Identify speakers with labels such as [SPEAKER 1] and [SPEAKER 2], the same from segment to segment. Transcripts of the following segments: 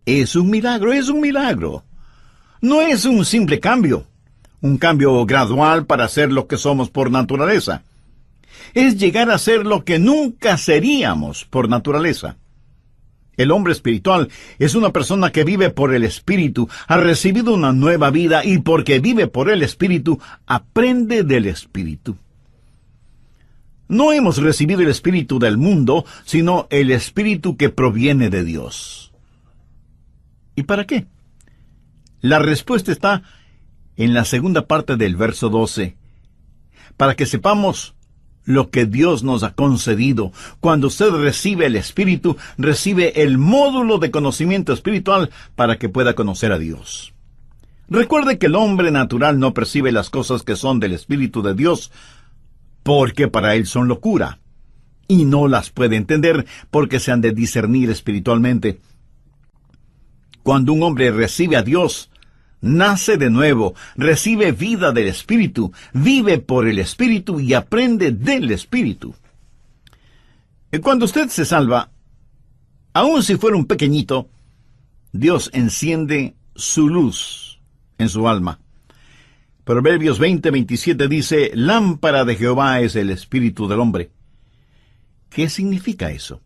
[SPEAKER 1] Es un milagro, es un milagro. No es un simple cambio, un cambio gradual para ser lo que somos por naturaleza. Es llegar a ser lo que nunca seríamos por naturaleza. El hombre espiritual es una persona que vive por el Espíritu, ha recibido una nueva vida y porque vive por el Espíritu, aprende del Espíritu. No hemos recibido el Espíritu del mundo, sino el Espíritu que proviene de Dios. ¿Y para qué? La respuesta está en la segunda parte del verso 12. Para que sepamos lo que Dios nos ha concedido. Cuando usted recibe el Espíritu, recibe el módulo de conocimiento espiritual para que pueda conocer a Dios. Recuerde que el hombre natural no percibe las cosas que son del Espíritu de Dios, porque para él son locura, y no las puede entender porque se han de discernir espiritualmente. Cuando un hombre recibe a Dios, nace de nuevo, recibe vida del Espíritu, vive por el Espíritu y aprende del Espíritu. Cuando usted se salva, aun si fuera un pequeñito, Dios enciende su luz en su alma. Proverbios 20:27 dice, lámpara de Jehová es el espíritu del hombre. ¿Qué significa eso?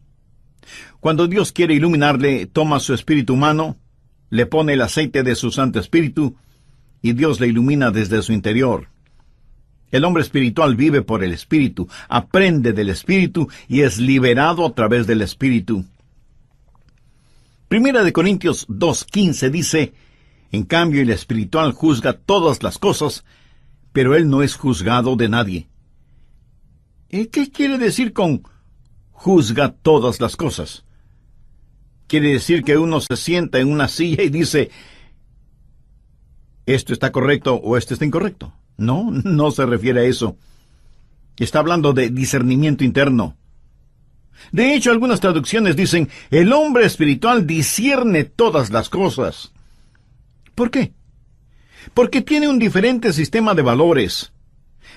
[SPEAKER 1] Cuando Dios quiere iluminarle, toma su espíritu humano, le pone el aceite de su Santo Espíritu, y Dios le ilumina desde su interior. El hombre espiritual vive por el Espíritu, aprende del Espíritu y es liberado a través del Espíritu. Primera de Corintios 2:15 dice, en cambio el espiritual juzga todas las cosas, pero él no es juzgado de nadie. ¿Qué quiere decir con juzga todas las cosas? Quiere decir que uno se sienta en una silla y dice, esto está correcto o esto está incorrecto. No, no se refiere a eso. Está hablando de discernimiento interno. De hecho, algunas traducciones dicen, el hombre espiritual discierne todas las cosas. ¿Por qué? Porque tiene un diferente sistema de valores.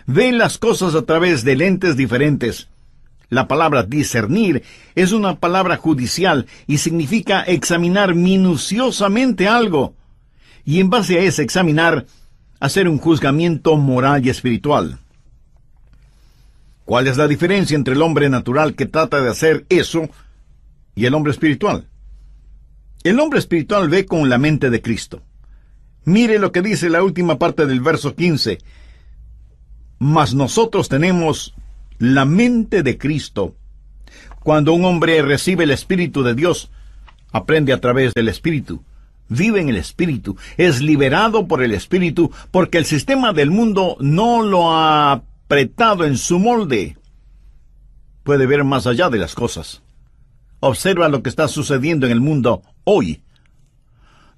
[SPEAKER 1] Ve las cosas a través de lentes diferentes. La palabra discernir es una palabra judicial y significa examinar minuciosamente algo. Y en base a ese examinar, hacer un juzgamiento moral y espiritual. ¿Cuál es la diferencia entre el hombre natural que trata de hacer eso y el hombre espiritual? El hombre espiritual ve con la mente de Cristo. Mire lo que dice la última parte del verso 15. Mas nosotros tenemos la mente de Cristo. Cuando un hombre recibe el Espíritu de Dios, aprende a través del Espíritu, vive en el Espíritu, es liberado por el Espíritu, porque el sistema del mundo no lo ha apretado en su molde. Puede ver más allá de las cosas. Observa lo que está sucediendo en el mundo hoy.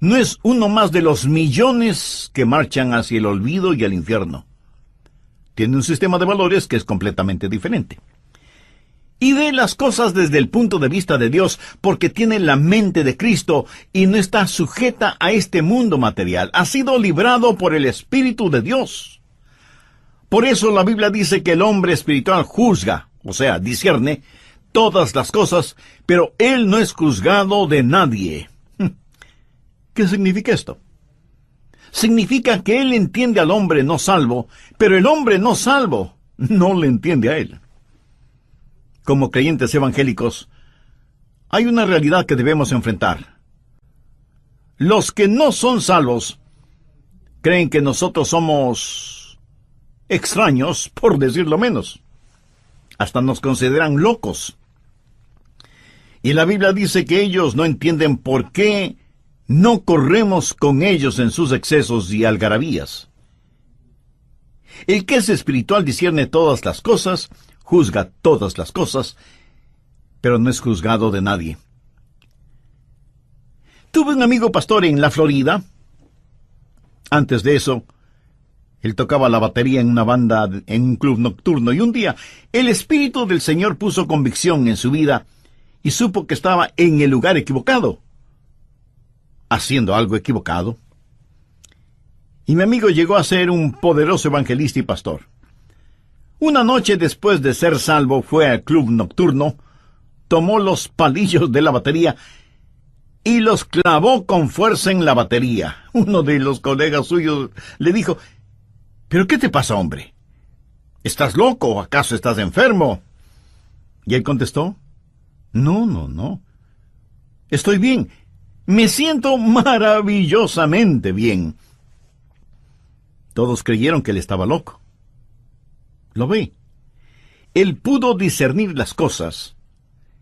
[SPEAKER 1] No es uno más de los millones que marchan hacia el olvido y el infierno. Tiene un sistema de valores que es completamente diferente. Y ve las cosas desde el punto de vista de Dios, porque tiene la mente de Cristo y no está sujeta a este mundo material. Ha sido librado por el Espíritu de Dios. Por eso la Biblia dice que el hombre espiritual juzga, o sea, discierne, todas las cosas, pero él no es juzgado de nadie. ¿Qué significa esto? Significa que él entiende al hombre no salvo, pero el hombre no salvo no le entiende a él. Como creyentes evangélicos, hay una realidad que debemos enfrentar. Los que no son salvos creen que nosotros somos extraños, por decirlo menos. Hasta nos consideran locos. Y la Biblia dice que ellos no entienden por qué no corremos con ellos en sus excesos y algarabías. El que es espiritual discierne todas las cosas, juzga todas las cosas, pero no es juzgado de nadie. Tuve un amigo pastor en la Florida. Antes de eso, él tocaba la batería en una banda en un club nocturno, y un día el Espíritu del Señor puso convicción en su vida y supo que estaba en el lugar equivocado, haciendo algo equivocado. Y mi amigo llegó a ser un poderoso evangelista y pastor. Una noche después de ser salvo, fue al club nocturno, tomó los palillos de la batería y los clavó con fuerza en la batería. Uno de los colegas suyos le dijo: ¿pero qué te pasa, hombre? ¿Estás loco o acaso estás enfermo? Y él contestó: no. Estoy bien. Me siento maravillosamente bien. Todos creyeron que él estaba loco. ¿Lo ve? Él pudo discernir las cosas,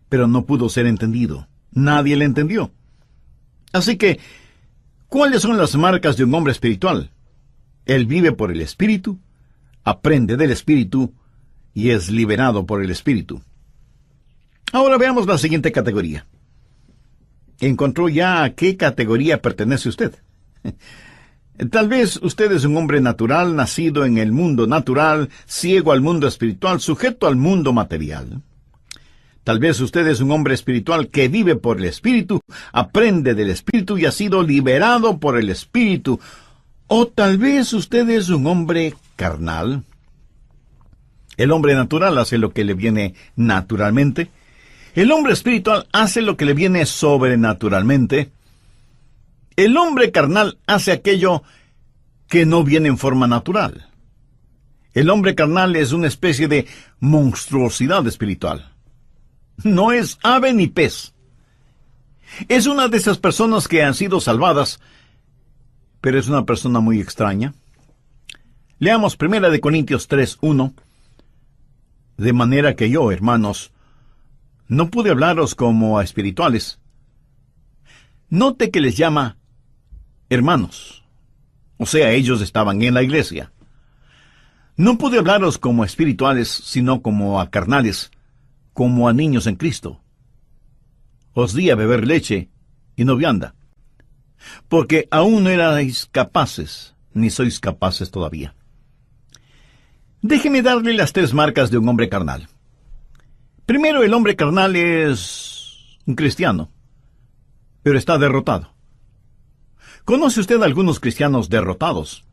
[SPEAKER 1] pero no pudo ser entendido. Nadie le entendió. Así que, ¿cuáles son las marcas de un hombre espiritual? Él vive por el Espíritu, aprende del Espíritu y es liberado por el Espíritu. Ahora veamos la siguiente categoría. ¿Encontró ya a qué categoría pertenece usted? Tal vez usted es un hombre natural, nacido en el mundo natural, ciego al mundo espiritual, sujeto al mundo material. Tal vez usted es un hombre espiritual que vive por el Espíritu, aprende del Espíritu y ha sido liberado por el Espíritu. O tal vez usted es un hombre carnal. El hombre natural hace lo que le viene naturalmente. El hombre espiritual hace lo que le viene sobrenaturalmente. El hombre carnal hace aquello que no viene en forma natural. El hombre carnal es una especie de monstruosidad espiritual. No es ave ni pez. Es una de esas personas que han sido salvadas, pero es una persona muy extraña. Leamos 1 Corintios 3:1. De manera que yo, hermanos, no pude hablaros como a espirituales. Note que les llama hermanos. O sea, ellos estaban en la iglesia. No pude hablaros como a espirituales, sino como a carnales, como a niños en Cristo. Os di a beber leche y no vianda, porque aún no erais capaces, ni sois capaces todavía. Déjeme darle las 3 marcas de un hombre carnal. Primero, el hombre carnal es un cristiano, pero está derrotado. ¿Conoce usted a algunos cristianos derrotados?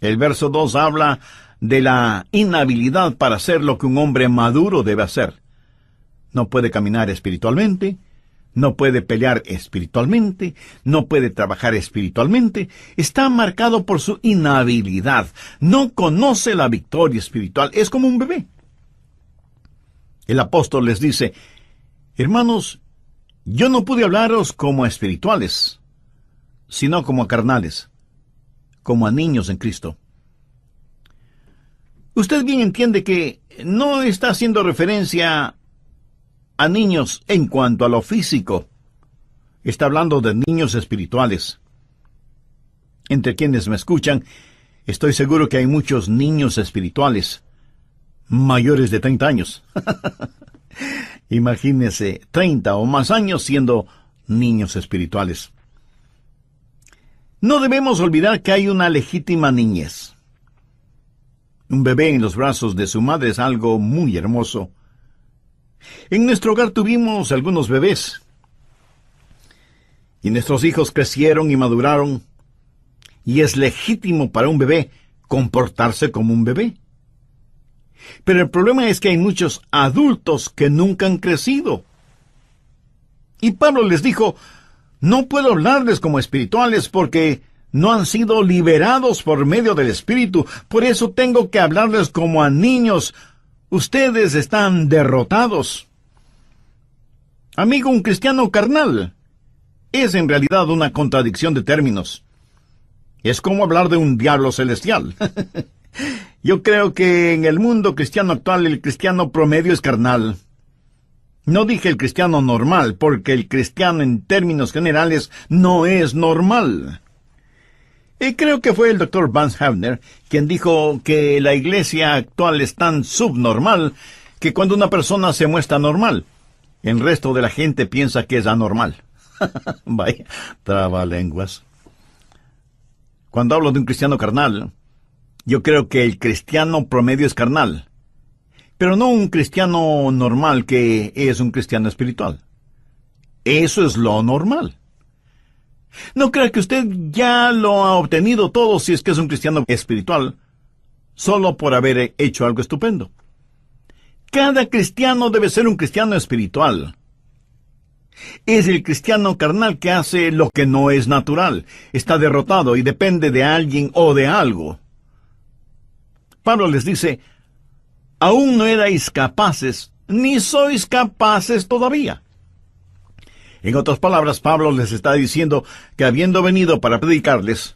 [SPEAKER 1] El verso 2 habla de la inhabilidad para hacer lo que un hombre maduro debe hacer. No puede caminar espiritualmente, no puede pelear espiritualmente, no puede trabajar espiritualmente. Está marcado por su inhabilidad. No conoce la victoria espiritual. Es como un bebé. El apóstol les dice: hermanos, yo no pude hablaros como a espirituales, sino como a carnales, como a niños en Cristo. Usted bien entiende que no está haciendo referencia a niños en cuanto a lo físico. Está hablando de niños espirituales. Entre quienes me escuchan, estoy seguro que hay muchos niños espirituales, mayores de 30 años. Imagínese 30 o más años siendo niños espirituales. No debemos olvidar que hay una legítima niñez. Un bebé en los brazos de su madre es algo muy hermoso. En nuestro hogar tuvimos algunos bebés, y nuestros hijos crecieron y maduraron, y es legítimo para un bebé comportarse como un bebé. Pero el problema es que hay muchos adultos que nunca han crecido. Y Pablo les dijo: no puedo hablarles como espirituales porque no han sido liberados por medio del Espíritu. Por eso tengo que hablarles como a niños. Ustedes están derrotados. Amigo, un cristiano carnal es en realidad una contradicción de términos. Es como hablar de un diablo celestial. Yo creo que en el mundo cristiano actual el cristiano promedio es carnal. No dije el cristiano normal, porque el cristiano en términos generales no es normal. Y creo que fue el Dr. Vance Havner quien dijo que la iglesia actual es tan subnormal que cuando una persona se muestra normal, el resto de la gente piensa que es anormal. Vaya, trabalenguas. Cuando hablo de un cristiano carnal, yo creo que el cristiano promedio es carnal, pero no un cristiano normal que es un cristiano espiritual. Eso es lo normal. No crea que usted ya lo ha obtenido todo si es que es un cristiano espiritual, solo por haber hecho algo estupendo. Cada cristiano debe ser un cristiano espiritual. Es el cristiano carnal que hace lo que no es natural, está derrotado y depende de alguien o de algo. Pablo les dice, aún no erais capaces, ni sois capaces todavía. En otras palabras, Pablo les está diciendo que habiendo venido para predicarles,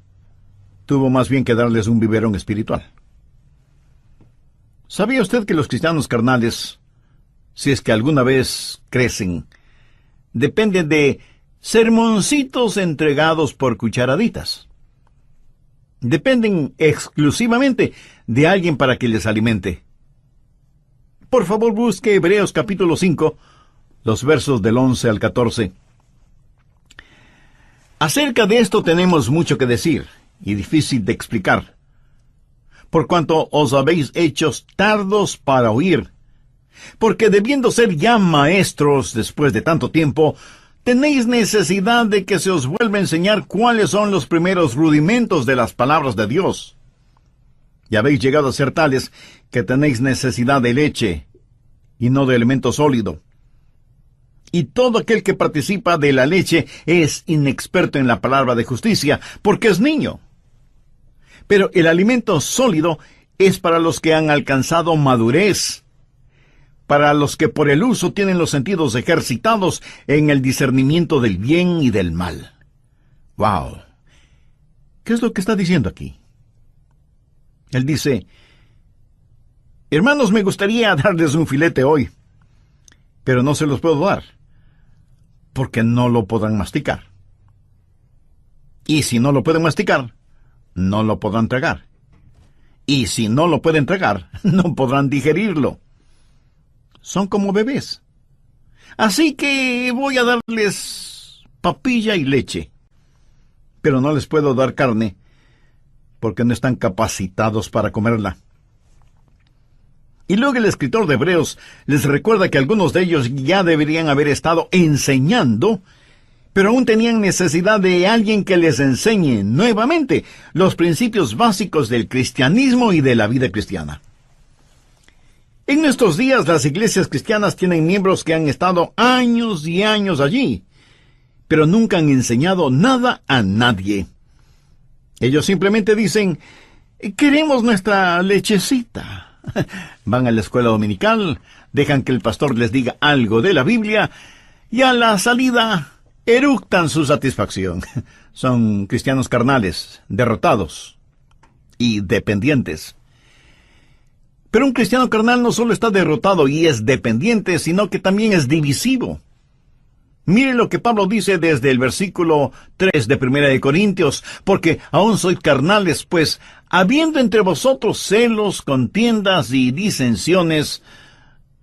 [SPEAKER 1] tuvo más bien que darles un biberón espiritual. ¿Sabía usted que los cristianos carnales, si es que alguna vez crecen, dependen de sermoncitos entregados por cucharaditas? Dependen exclusivamente de alguien para que les alimente. Por favor, busque Hebreos capítulo 5, los versos del 11 al 14. Acerca de esto tenemos mucho que decir, y difícil de explicar, por cuanto os habéis hecho tardos para oír, porque debiendo ser ya maestros después de tanto tiempo, tenéis necesidad de que se os vuelva a enseñar cuáles son los primeros rudimentos de las palabras de Dios. Y habéis llegado a ser tales que tenéis necesidad de leche, y no de alimento sólido. Y todo aquel que participa de la leche es inexperto en la palabra de justicia, porque es niño. Pero el alimento sólido es para los que han alcanzado madurez, para los que por el uso tienen los sentidos ejercitados en el discernimiento del bien y del mal. ¡Wow! ¿Qué es lo que está diciendo aquí? Él dice, hermanos, me gustaría darles un filete hoy, pero no se los puedo dar, porque no lo podrán masticar. Y si no lo pueden masticar, no lo podrán tragar. Y si no lo pueden tragar, no podrán digerirlo. Son como bebés. Así que voy a darles papilla y leche, pero no les puedo dar carne, porque no están capacitados para comerla. Y luego el escritor de Hebreos les recuerda que algunos de ellos ya deberían haber estado enseñando, pero aún tenían necesidad de alguien que les enseñe nuevamente los principios básicos del cristianismo y de la vida cristiana. En nuestros días las iglesias cristianas tienen miembros que han estado años y años allí, pero nunca han enseñado nada a nadie. Ellos simplemente dicen, queremos nuestra lechecita. Van a la escuela dominical, dejan que el pastor les diga algo de la Biblia, y a la salida eructan su satisfacción. Son cristianos carnales, derrotados y dependientes. Pero un cristiano carnal no solo está derrotado y es dependiente, sino que también es divisivo. Mire lo que Pablo dice desde el versículo 3 de 1 de Corintios, porque aún sois carnales, pues, habiendo entre vosotros celos, contiendas y disensiones,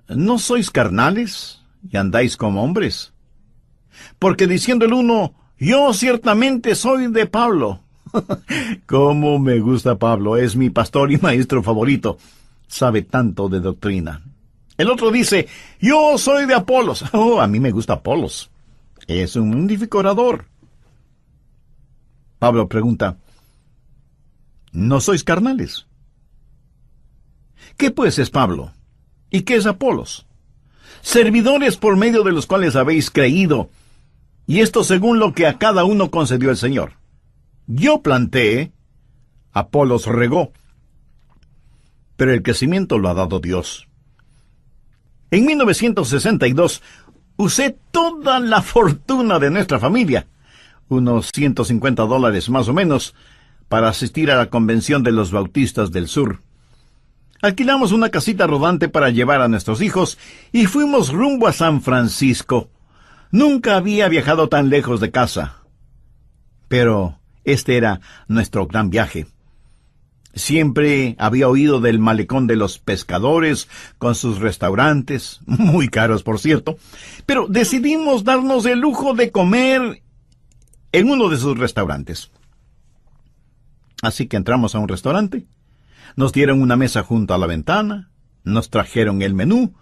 [SPEAKER 1] ¿no sois carnales y andáis como hombres? Porque diciendo el uno, yo ciertamente soy de Pablo. ¡Cómo me gusta Pablo! Es mi pastor y maestro favorito. Sabe tanto de doctrina. El otro dice, yo soy de Apolos. Oh, a mí me gusta Apolos. Es un magnífico orador. Pablo pregunta, ¿no sois carnales? ¿Qué pues es Pablo? ¿Y qué es Apolos? Servidores por medio de los cuales habéis creído, y esto según lo que a cada uno concedió el Señor. Yo planté, Apolos regó, pero el crecimiento lo ha dado Dios. En 1962, usé toda la fortuna de nuestra familia, unos $150 más o menos, para asistir a la convención de los bautistas del sur. Alquilamos una casita rodante para llevar a nuestros hijos y fuimos rumbo a San Francisco. Nunca había viajado tan lejos de casa. Pero este era nuestro gran viaje. Siempre había oído del malecón de los pescadores, con sus restaurantes, muy caros por cierto, pero decidimos darnos el lujo de comer en uno de sus restaurantes. Así que entramos a un restaurante, nos dieron una mesa junto a la ventana, nos trajeron el menú,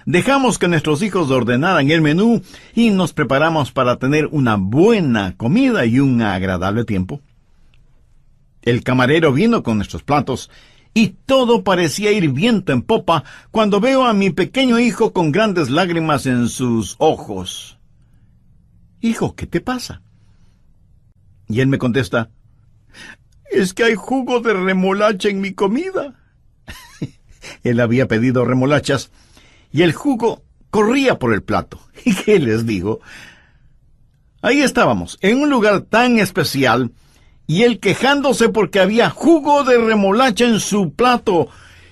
[SPEAKER 1] dejamos que nuestros hijos ordenaran el menú y nos preparamos para tener una buena comida y un agradable tiempo. El camarero vino con nuestros platos, y todo parecía ir viento en popa cuando veo a mi pequeño hijo con grandes lágrimas en sus ojos. Hijo, ¿qué te pasa? Y él me contesta, es que hay jugo de remolacha en mi comida. Él había pedido remolachas y el jugo corría por el plato. ¿Y qué les digo? Ahí estábamos, en un lugar tan especial, y él quejándose porque había jugo de remolacha en su plato.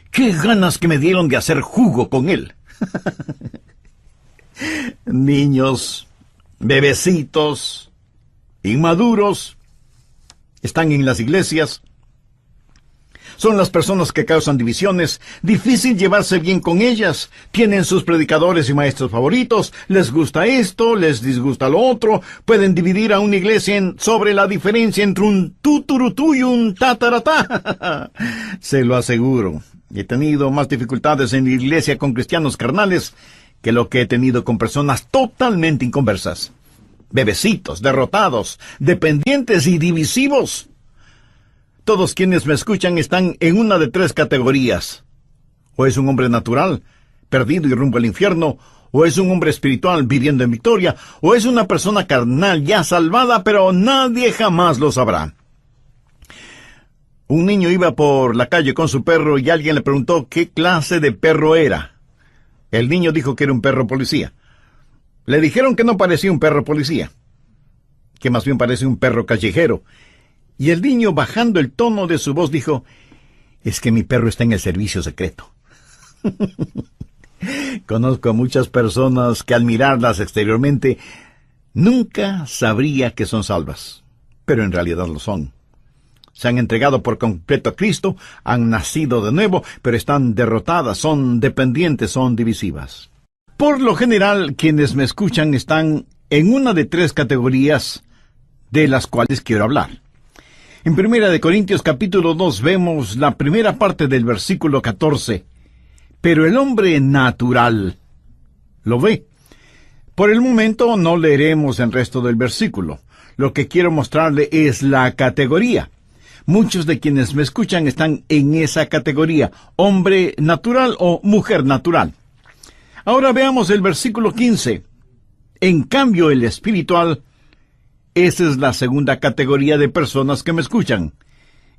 [SPEAKER 1] ¡Qué ganas que me dieron de hacer jugo con él! Niños, bebecitos, inmaduros, están en las iglesias. Son las personas que causan divisiones, difícil llevarse bien con ellas. Tienen sus predicadores y maestros favoritos, les gusta esto, les disgusta lo otro. Pueden dividir a una iglesia sobre la diferencia entre un tuturutú y un tataratá. Se lo aseguro. He tenido más dificultades en la iglesia con cristianos carnales que lo que he tenido con personas totalmente inconversas. Bebecitos, derrotados, dependientes y divisivos. Todos quienes me escuchan están en una de tres categorías. O es un hombre natural, perdido y rumbo al infierno, o es un hombre espiritual viviendo en victoria, o es una persona carnal ya salvada, pero nadie jamás lo sabrá. Un niño iba por la calle con su perro y alguien le preguntó qué clase de perro era. El niño dijo que era un perro policía. Le dijeron que no parecía un perro policía, que más bien parece un perro callejero. Y el niño, bajando el tono de su voz, dijo, es que mi perro está en el servicio secreto. Conozco a muchas personas que al mirarlas exteriormente nunca sabría que son salvas, pero en realidad lo son. Se han entregado por completo a Cristo, han nacido de nuevo, pero están derrotadas, son dependientes, son divisivas. Por lo general, quienes me escuchan están en una de tres categorías de las cuales quiero hablar. En 1 Corintios capítulo 2 vemos la primera parte del versículo 14. Pero el hombre natural lo ve. Por el momento no leeremos el resto del versículo. Lo que quiero mostrarle es la categoría. Muchos de quienes me escuchan están en esa categoría, hombre natural o mujer natural. Ahora veamos el versículo 15. En cambio, el espiritual, esa es la segunda categoría de personas que me escuchan.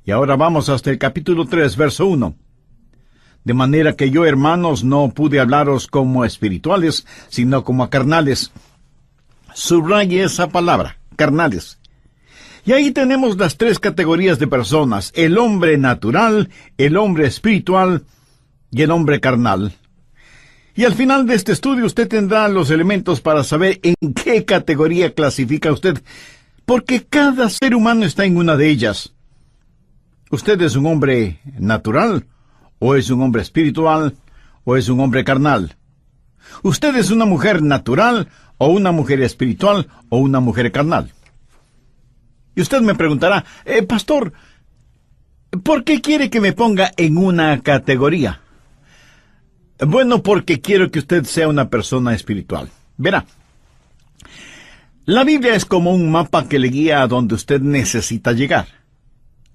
[SPEAKER 1] Y ahora vamos hasta el capítulo 3, verso 1. De manera que yo, hermanos, no pude hablaros como espirituales, sino como a carnales. Subraye esa palabra, carnales. Y ahí tenemos las tres categorías de personas, el hombre natural, el hombre espiritual y el hombre carnal. Y al final de este estudio usted tendrá los elementos para saber en qué categoría clasifica usted, porque cada ser humano está en una de ellas. ¿Usted es un hombre natural, o es un hombre espiritual, o es un hombre carnal? ¿Usted es una mujer natural, o una mujer espiritual, o una mujer carnal? Y usted me preguntará, pastor, ¿por qué quiere que me ponga en una categoría? Bueno, porque quiero que usted sea una persona espiritual. Verá, la Biblia es como un mapa que le guía a donde usted necesita llegar.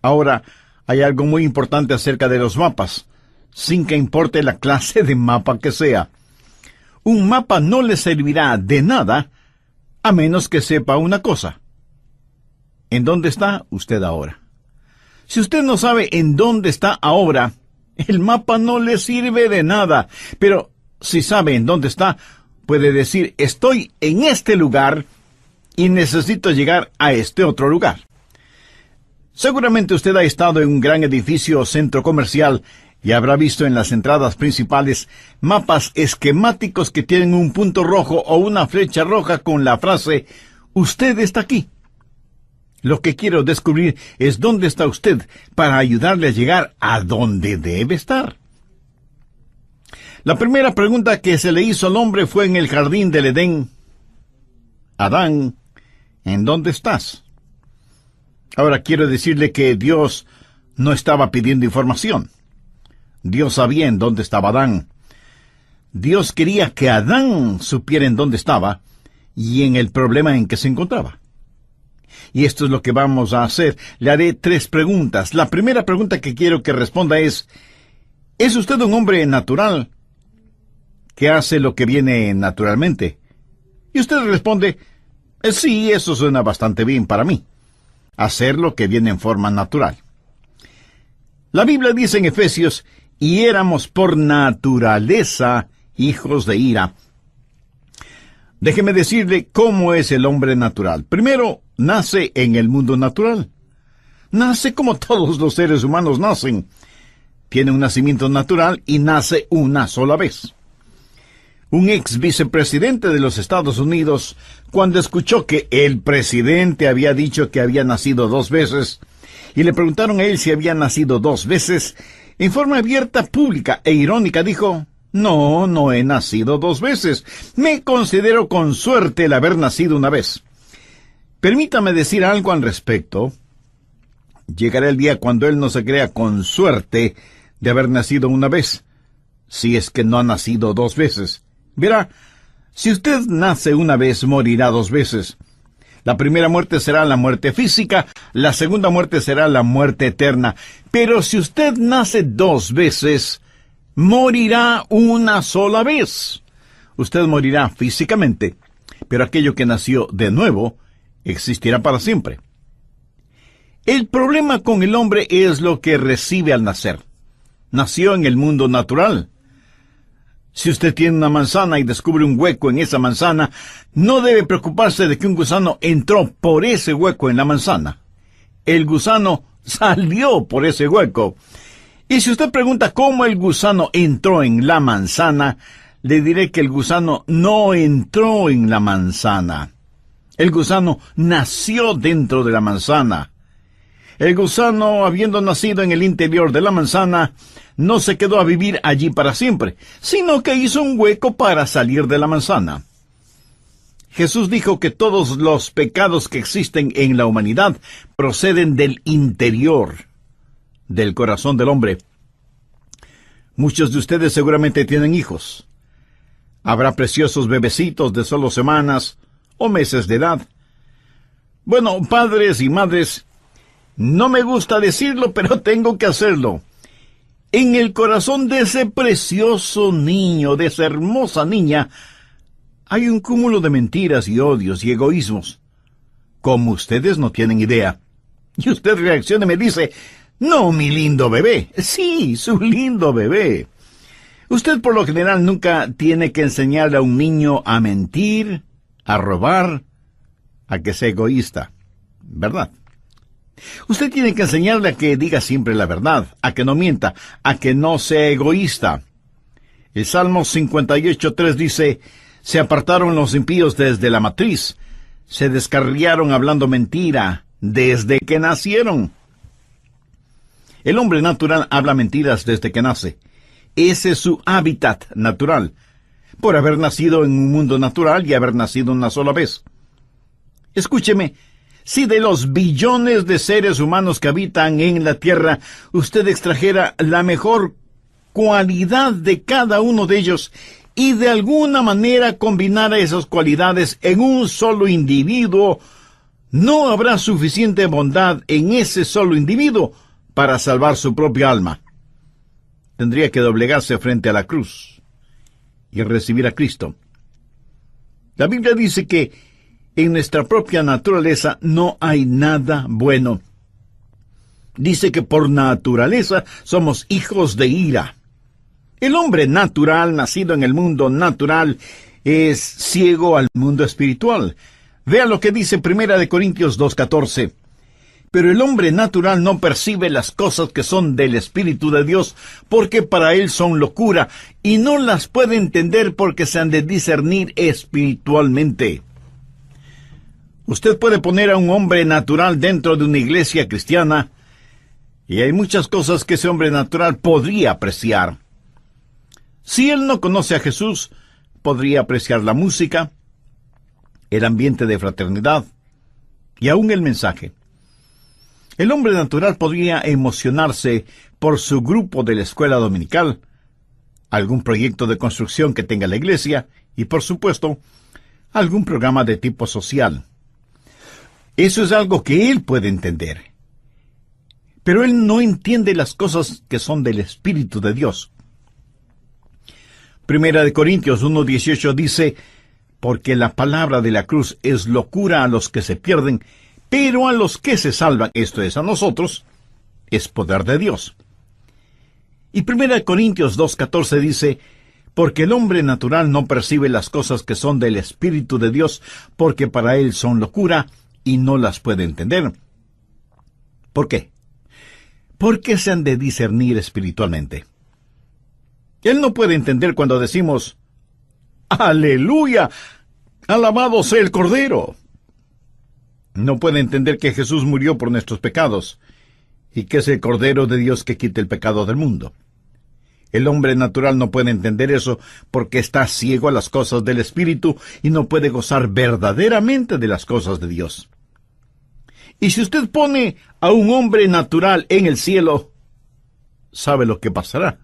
[SPEAKER 1] Ahora, hay algo muy importante acerca de los mapas, sin que importe la clase de mapa que sea. Un mapa no le servirá de nada a menos que sepa una cosa. ¿En dónde está usted ahora? Si usted no sabe en dónde está ahora, el mapa no le sirve de nada. Pero si sabe en dónde está, puede decir, estoy en este lugar y necesito llegar a este otro lugar. Seguramente usted ha estado en un gran edificio o centro comercial y habrá visto en las entradas principales mapas esquemáticos que tienen un punto rojo o una flecha roja con la frase, usted está aquí. Lo que quiero descubrir es dónde está usted para ayudarle a llegar a donde debe estar. La primera pregunta que se le hizo al hombre fue en el jardín del Edén. Adán, ¿en dónde estás? Ahora quiero decirle que Dios no estaba pidiendo información. Dios sabía en dónde estaba Adán. Dios quería que Adán supiera en dónde estaba y en el problema en que se encontraba. Y esto es lo que vamos a hacer. Le haré tres preguntas. La primera pregunta que quiero que responda ¿es usted un hombre natural que hace lo que viene naturalmente? Y usted responde, Sí, eso suena bastante bien para mí. Hacer lo que viene en forma natural. La Biblia dice en Efesios, y éramos por naturaleza hijos de ira. Déjeme decirle cómo es el hombre natural. Primero, nace en el mundo natural. Nace como todos los seres humanos nacen. Tiene un nacimiento natural y nace una sola vez. Un ex vicepresidente de los Estados Unidos, cuando escuchó que el presidente había dicho que había nacido 2 veces, y le preguntaron a él si había nacido 2 veces, en forma abierta, pública e irónica dijo, no he nacido 2 veces. Me considero con suerte el haber nacido una vez. Permítame decir algo al respecto. Llegará el día cuando él no se crea con suerte de haber nacido una vez, si es que no ha nacido 2 veces. Verá, si usted nace una vez, morirá 2 veces. La primera muerte será la muerte física, la segunda muerte será la muerte eterna. Pero si usted nace 2 veces, morirá una sola vez. Usted morirá físicamente, pero aquello que nació de nuevo existirá para siempre. El problema con el hombre es lo que recibe al nacer. Nació en el mundo natural. Si usted tiene una manzana y descubre un hueco en esa manzana, no debe preocuparse de que un gusano entró por ese hueco en la manzana. El gusano salió por ese hueco. Y si usted pregunta cómo el gusano entró en la manzana, le diré que el gusano no entró en la manzana. El gusano nació dentro de la manzana. El gusano, habiendo nacido en el interior de la manzana, no se quedó a vivir allí para siempre, sino que hizo un hueco para salir de la manzana. Jesús dijo que todos los pecados que existen en la humanidad proceden del interior, del corazón del hombre. Muchos de ustedes seguramente tienen hijos. Habrá preciosos bebecitos de solo semanas o meses de edad. Bueno, padres y madres, no me gusta decirlo, pero tengo que hacerlo. En el corazón de ese precioso niño, de esa hermosa niña, hay un cúmulo de mentiras y odios y egoísmos, como ustedes no tienen idea. Y usted reacciona y me dice, no, mi lindo bebé. Sí, su lindo bebé. Usted por lo general nunca tiene que enseñarle a un niño a mentir, a robar, a que sea egoísta, ¿verdad? Usted tiene que enseñarle a que diga siempre la verdad, a que no mienta, a que no sea egoísta. El Salmo 58:3 dice, se apartaron los impíos desde la matriz, se descarriaron hablando mentira desde que nacieron. El hombre natural habla mentiras desde que nace. Ese es su hábitat natural, por haber nacido en un mundo natural y haber nacido una sola vez. Escúcheme, si de los billones de seres humanos que habitan en la Tierra, usted extrajera la mejor cualidad de cada uno de ellos y de alguna manera combinara esas cualidades en un solo individuo, no habrá suficiente bondad en ese solo individuo para salvar su propia alma. Tendría que doblegarse frente a la cruz y recibir a Cristo. La Biblia dice que en nuestra propia naturaleza no hay nada bueno. Dice que por naturaleza somos hijos de ira. El hombre natural, nacido en el mundo natural, es ciego al mundo espiritual. Vea lo que dice 1 Corintios 2:14. Pero el hombre natural no percibe las cosas que son del Espíritu de Dios, porque para él son locura, y no las puede entender porque se han de discernir espiritualmente. Usted puede poner a un hombre natural dentro de una iglesia cristiana, y hay muchas cosas que ese hombre natural podría apreciar. Si él no conoce a Jesús, podría apreciar la música, el ambiente de fraternidad, y aún el mensaje. El hombre natural podría emocionarse por su grupo de la escuela dominical, algún proyecto de construcción que tenga la iglesia, y por supuesto, algún programa de tipo social. Eso es algo que él puede entender. Pero él no entiende las cosas que son del Espíritu de Dios. 1 Corintios 1:18 dice, porque la palabra de la cruz es locura a los que se pierden, pero a los que se salvan, esto es, a nosotros, es poder de Dios. Y 1 Corintios 2:14 dice, porque el hombre natural no percibe las cosas que son del Espíritu de Dios, porque para él son locura y no las puede entender. ¿Por qué? Porque se han de discernir espiritualmente. Él no puede entender cuando decimos, ¡Aleluya! ¡Alabado sea el Cordero! No puede entender que Jesús murió por nuestros pecados y que es el Cordero de Dios que quita el pecado del mundo. El hombre natural no puede entender eso porque está ciego a las cosas del Espíritu y no puede gozar verdaderamente de las cosas de Dios. Y si usted pone a un hombre natural en el cielo, ¿sabe lo que pasará?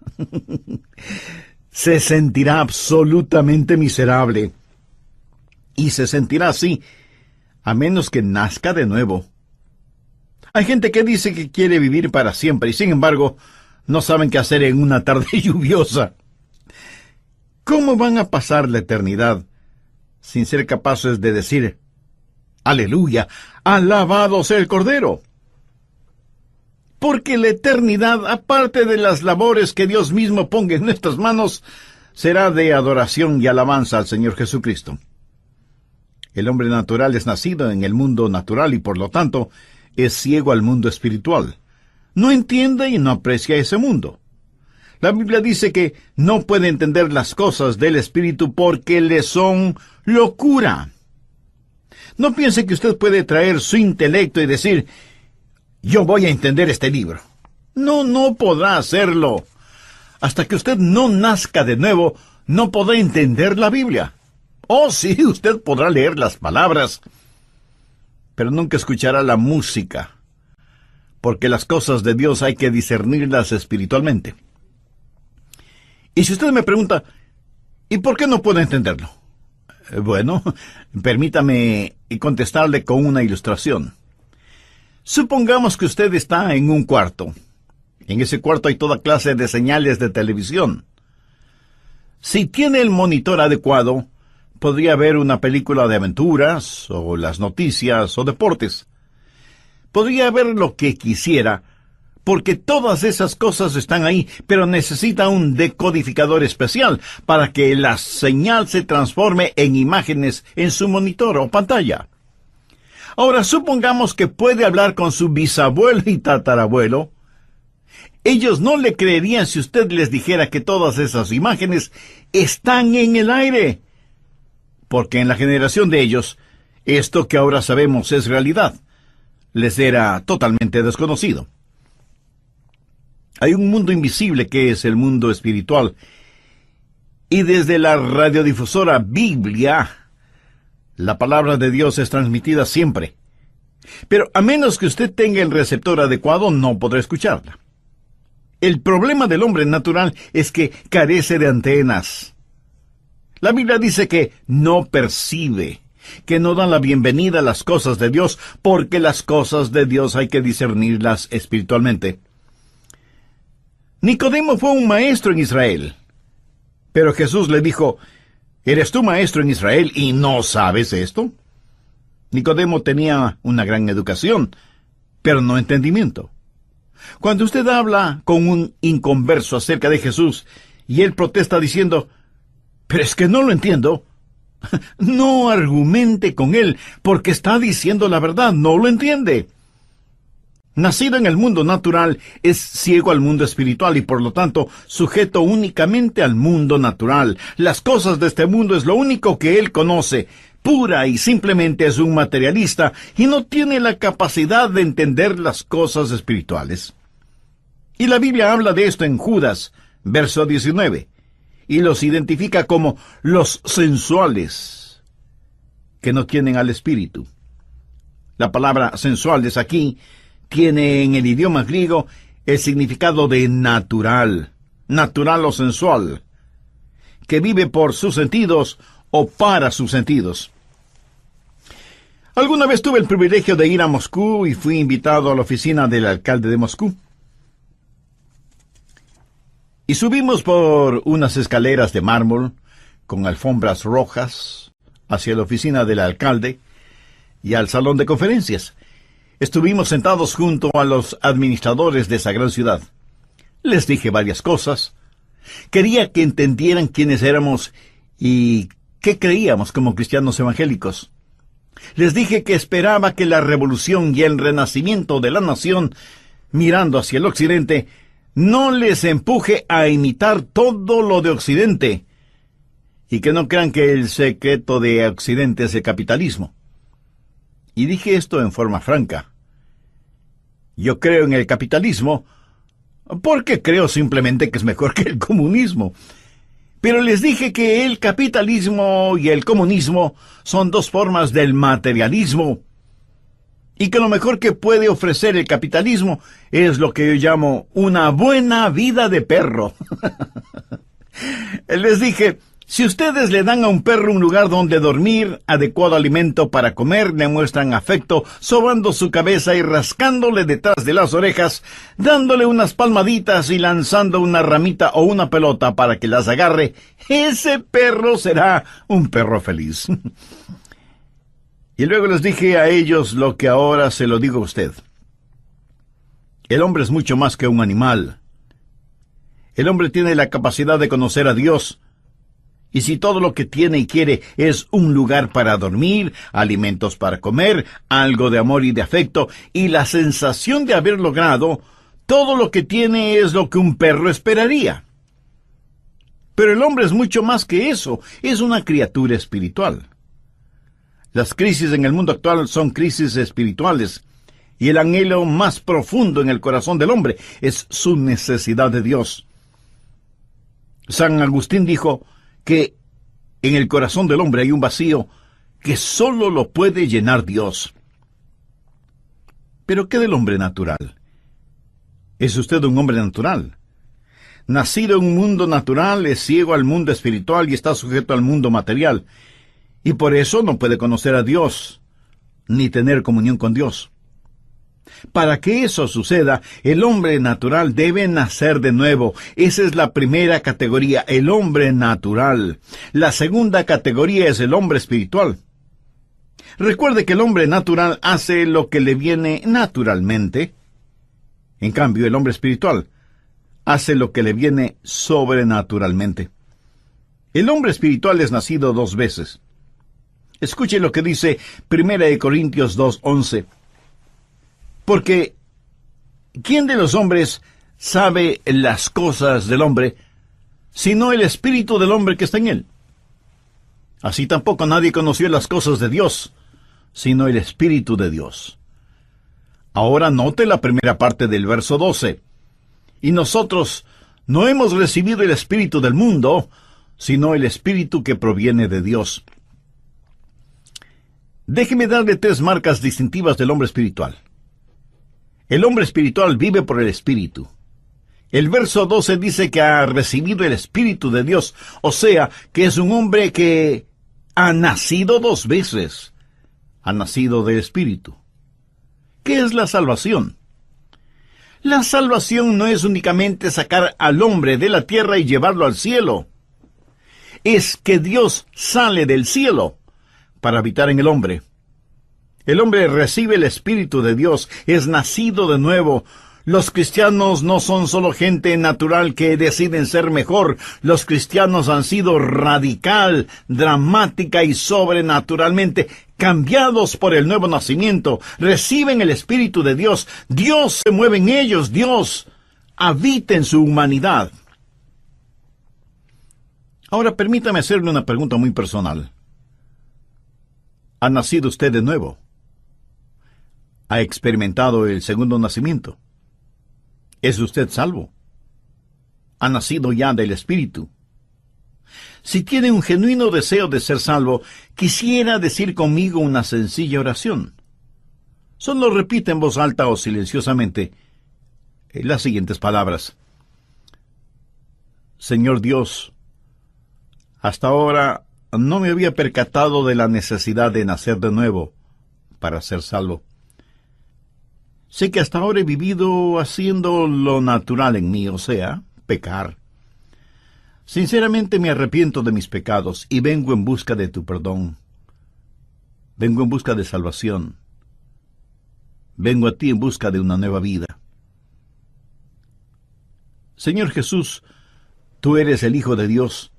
[SPEAKER 1] Se sentirá absolutamente miserable. Y se sentirá así, a menos que nazca de nuevo. Hay gente que dice que quiere vivir para siempre y sin embargo no saben qué hacer en una tarde lluviosa. ¿Cómo van a pasar la eternidad sin ser capaces de decir, ¡Aleluya! ¡Alabado sea el Cordero! Porque la eternidad, aparte de las labores que Dios mismo ponga en nuestras manos, será de adoración y alabanza al Señor Jesucristo. El hombre natural es nacido en el mundo natural y por lo tanto es ciego al mundo espiritual. No entiende y no aprecia ese mundo. La Biblia dice que no puede entender las cosas del Espíritu porque le son locura. No piense que usted puede traer su intelecto y decir, yo voy a entender este libro. No podrá hacerlo. Hasta que usted no nazca de nuevo, no podrá entender la Biblia. Oh, sí, usted podrá leer las palabras, pero nunca escuchará la música, porque las cosas de Dios hay que discernirlas espiritualmente. Y si usted me pregunta, ¿y por qué no puedo entenderlo? Bueno, permítame contestarle con una ilustración. Supongamos que usted está en un cuarto. En ese cuarto hay toda clase de señales de televisión. Si tiene el monitor adecuado, podría ver una película de aventuras, o las noticias, o deportes. Podría ver lo que quisiera, porque todas esas cosas están ahí, pero necesita un decodificador especial para que la señal se transforme en imágenes en su monitor o pantalla. Ahora, supongamos que puede hablar con su bisabuelo y tatarabuelo. Ellos no le creerían si usted les dijera que todas esas imágenes están en el aire, porque en la generación de ellos, esto que ahora sabemos es realidad. Les era totalmente desconocido. Hay un mundo invisible que es el mundo espiritual, y desde la radiodifusora Biblia, la palabra de Dios es transmitida siempre. Pero a menos que usted tenga el receptor adecuado, no podrá escucharla. El problema del hombre natural es que carece de antenas. La Biblia dice que no percibe, que no da la bienvenida a las cosas de Dios, porque las cosas de Dios hay que discernirlas espiritualmente. Nicodemo fue un maestro en Israel, pero Jesús le dijo, ¿eres tú maestro en Israel y no sabes esto? Nicodemo tenía una gran educación, pero no entendimiento. Cuando usted habla con un inconverso acerca de Jesús, y él protesta diciendo, «Pero es que no lo entiendo», no argumente con él, porque está diciendo la verdad, no lo entiende. Nacido en el mundo natural, es ciego al mundo espiritual y por lo tanto sujeto únicamente al mundo natural. Las cosas de este mundo es lo único que él conoce. Pura y simplemente es un materialista y no tiene la capacidad de entender las cosas espirituales. Y la Biblia habla de esto en Judas, verso 19, y los identifica como los sensuales, que no tienen al Espíritu. La palabra sensuales aquí tiene en el idioma griego el significado de natural, natural o sensual, que vive por sus sentidos o para sus sentidos. Alguna vez tuve el privilegio de ir a Moscú y fui invitado a la oficina del alcalde de Moscú. Y subimos por unas escaleras de mármol, con alfombras rojas, hacia la oficina del alcalde y al salón de conferencias. Estuvimos sentados junto a los administradores de esa gran ciudad. Les dije varias cosas. Quería que entendieran quiénes éramos y qué creíamos como cristianos evangélicos. Les dije que esperaba que la revolución y el renacimiento de la nación, mirando hacia el occidente, no les empuje a imitar todo lo de occidente, y que no crean que el secreto de occidente es el capitalismo. Y dije esto en forma franca. Yo creo en el capitalismo porque creo simplemente que es mejor que el comunismo. Pero les dije que el capitalismo y el comunismo son dos formas del materialismo, y que lo mejor que puede ofrecer el capitalismo es lo que yo llamo una buena vida de perro. Les dije, si ustedes le dan a un perro un lugar donde dormir, adecuado alimento para comer, le muestran afecto, sobando su cabeza y rascándole detrás de las orejas, dándole unas palmaditas y lanzando una ramita o una pelota para que las agarre, ese perro será un perro feliz. Y luego les dije a ellos lo que ahora se lo digo a usted. El hombre es mucho más que un animal. El hombre tiene la capacidad de conocer a Dios. Y si todo lo que tiene y quiere es un lugar para dormir, alimentos para comer, algo de amor y de afecto, y la sensación de haber logrado, todo lo que tiene es lo que un perro esperaría. Pero el hombre es mucho más que eso, es una criatura espiritual. Las crisis en el mundo actual son crisis espirituales, y el anhelo más profundo en el corazón del hombre es su necesidad de Dios. San Agustín dijo que en el corazón del hombre hay un vacío que solo lo puede llenar Dios. ¿Pero qué del hombre natural? ¿Es usted un hombre natural? Nacido en un mundo natural, es ciego al mundo espiritual y está sujeto al mundo material, y por eso no puede conocer a Dios, ni tener comunión con Dios. Para que eso suceda, el hombre natural debe nacer de nuevo. Esa es la primera categoría, el hombre natural. La segunda categoría es el hombre espiritual. Recuerde que el hombre natural hace lo que le viene naturalmente. En cambio, el hombre espiritual hace lo que le viene sobrenaturalmente. El hombre espiritual es nacido dos veces. Escuche lo que dice 1 Corintios 2:11. Porque, ¿quién de los hombres sabe las cosas del hombre, sino el espíritu del hombre que está en él? Así tampoco nadie conoció las cosas de Dios, sino el espíritu de Dios. Ahora note la primera parte del verso 12. Y nosotros no hemos recibido el espíritu del mundo, sino el espíritu que proviene de Dios. Déjeme darle 3 marcas distintivas del hombre espiritual. El hombre espiritual vive por el Espíritu. El verso 12 dice que ha recibido el Espíritu de Dios, o sea, que es un hombre que ha nacido 2 veces. Ha nacido del Espíritu. ¿Qué es la salvación? La salvación no es únicamente sacar al hombre de la tierra y llevarlo al cielo. Es que Dios sale del cielo para habitar en el hombre. El hombre recibe el Espíritu de Dios, es nacido de nuevo. Los cristianos no son solo gente natural que deciden ser mejor. Los cristianos han sido radical, dramática y sobrenaturalmente cambiados por el nuevo nacimiento. Reciben el Espíritu de Dios. Dios se mueve en ellos. Dios habita en su humanidad. Ahora permítame hacerle una pregunta muy personal. ¿Ha nacido usted de nuevo? ¿Ha experimentado el segundo nacimiento? ¿Es usted salvo? ¿Ha nacido ya del Espíritu? Si tiene un genuino deseo de ser salvo, quisiera decir conmigo una sencilla oración. Solo repite en voz alta o silenciosamente las siguientes palabras. Señor Dios, hasta ahora no me había percatado de la necesidad de nacer de nuevo para ser salvo. Sé que hasta ahora he vivido haciendo lo natural en mí, o sea, pecar. Sinceramente me arrepiento de mis pecados y vengo en busca de tu perdón. Vengo en busca de salvación. Vengo a ti en busca de una nueva vida. Señor Jesús, tú eres el Hijo de Dios,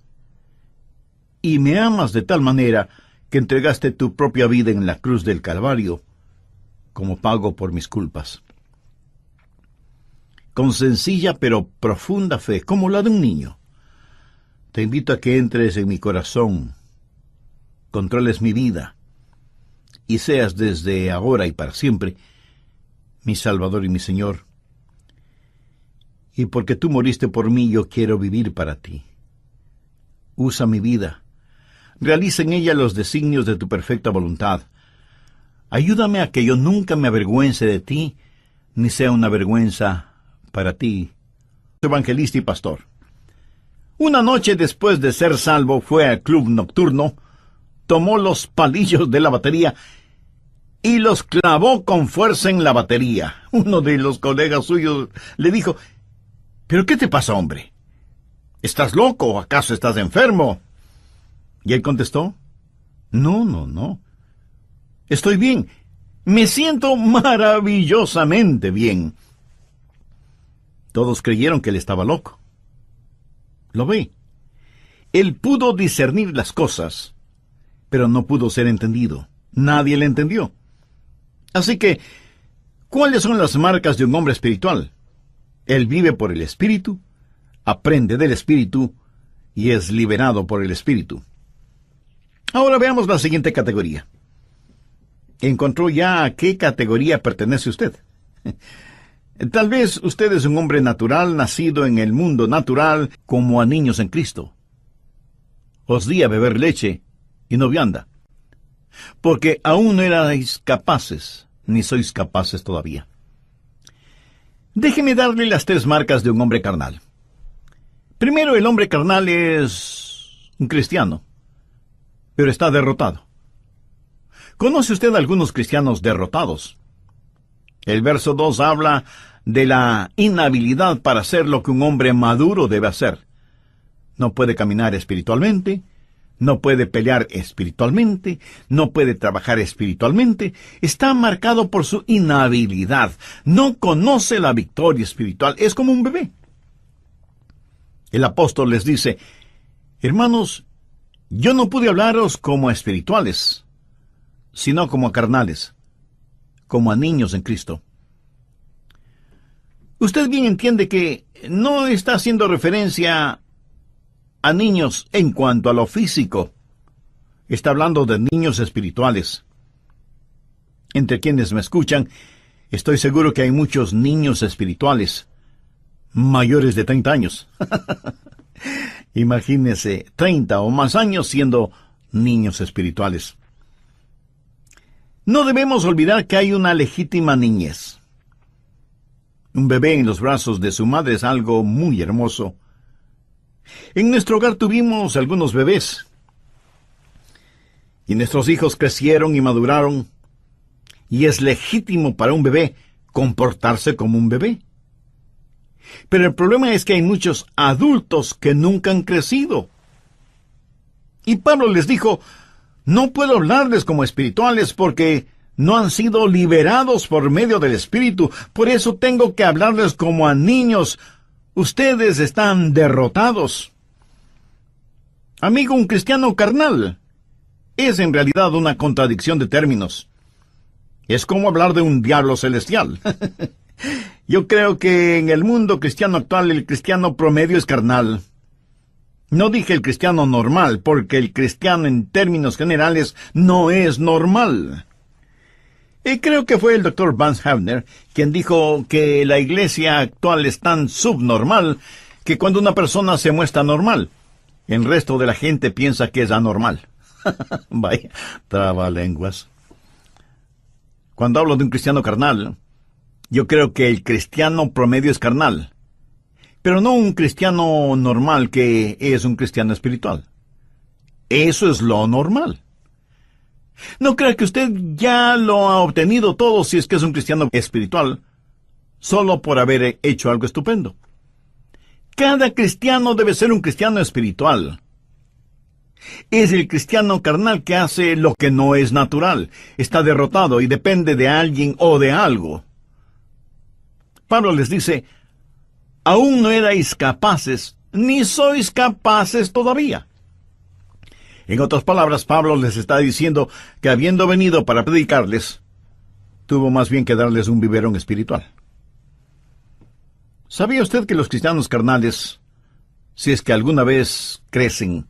[SPEAKER 1] y me amas de tal manera que entregaste tu propia vida en la cruz del Calvario como pago por mis culpas. Con sencilla pero profunda fe, como la de un niño, te invito a que entres en mi corazón, controles mi vida, y seas desde ahora y para siempre mi Salvador y mi Señor. Y porque tú moriste por mí, yo quiero vivir para ti. Usa mi vida. Realiza en ella los designios de tu perfecta voluntad. Ayúdame a que yo nunca me avergüence de ti, ni sea una vergüenza para ti. Evangelista y pastor. Una noche después de ser salvo, fue al club nocturno, tomó los palillos de la batería y los clavó con fuerza en la batería. Uno de los colegas suyos le dijo: ¿pero qué te pasa, hombre? ¿Estás loco o acaso estás enfermo? Y él contestó: No. Estoy bien. Me siento maravillosamente bien. Todos creyeron que él estaba loco. ¿Lo ve? Él pudo discernir las cosas, pero no pudo ser entendido. Nadie le entendió. Así que, ¿cuáles son las marcas de un hombre espiritual? Él vive por el Espíritu, aprende del Espíritu y es liberado por el Espíritu. Ahora veamos la siguiente categoría. ¿Encontró ya a qué categoría pertenece usted? Tal vez usted es un hombre natural, nacido en el mundo natural, como a niños en Cristo. Os di a beber leche y no vianda, porque aún no erais capaces, ni sois capaces todavía. Déjeme darle las 3 marcas de un hombre carnal. Primero, el hombre carnal es un cristiano, pero está derrotado. ¿Conoce usted a algunos cristianos derrotados? El verso 2 habla de la inhabilidad para hacer lo que un hombre maduro debe hacer. No puede caminar espiritualmente, no puede pelear espiritualmente, no puede trabajar espiritualmente. Está marcado por su inhabilidad. No conoce la victoria espiritual. Es como un bebé. El apóstol les dice: hermanos, yo no pude hablaros como a espirituales, sino como a carnales, como a niños en Cristo. Usted bien entiende que no está haciendo referencia a niños en cuanto a lo físico. Está hablando de niños espirituales. Entre quienes me escuchan, estoy seguro que hay muchos niños espirituales, mayores de 30 años. Imagínese 30 o más años siendo niños espirituales. No debemos olvidar que hay una legítima niñez. Un bebé en los brazos de su madre es algo muy hermoso. En nuestro hogar tuvimos algunos bebés, y nuestros hijos crecieron y maduraron, y es legítimo para un bebé comportarse como un bebé. Pero el problema es que hay muchos adultos que nunca han crecido. Y Pablo les dijo: no puedo hablarles como espirituales porque no han sido liberados por medio del Espíritu. Por eso tengo que hablarles como a niños. Ustedes están derrotados. Amigo, un cristiano carnal es en realidad una contradicción de términos. Es como hablar de un diablo celestial. Yo creo que en el mundo cristiano actual el cristiano promedio es carnal. No dije el cristiano normal, porque el cristiano en términos generales no es normal. Y creo que fue el Dr. Vance Havner quien dijo que la iglesia actual es tan subnormal que cuando una persona se muestra normal, el resto de la gente piensa que es anormal. Vaya, trabalenguas. Cuando hablo de un cristiano carnal, yo creo que el cristiano promedio es carnal, pero no un cristiano normal que es un cristiano espiritual. Eso es lo normal. No crea que usted ya lo ha obtenido todo si es que es un cristiano espiritual, solo por haber hecho algo estupendo. Cada cristiano debe ser un cristiano espiritual. Es el cristiano carnal que hace lo que no es natural, está derrotado y depende de alguien o de algo. Pablo les dice, aún no erais capaces, ni sois capaces todavía. En otras palabras, Pablo les está diciendo que habiendo venido para predicarles, tuvo más bien que darles un biberón espiritual. ¿Sabía usted que los cristianos carnales, si es que alguna vez crecen,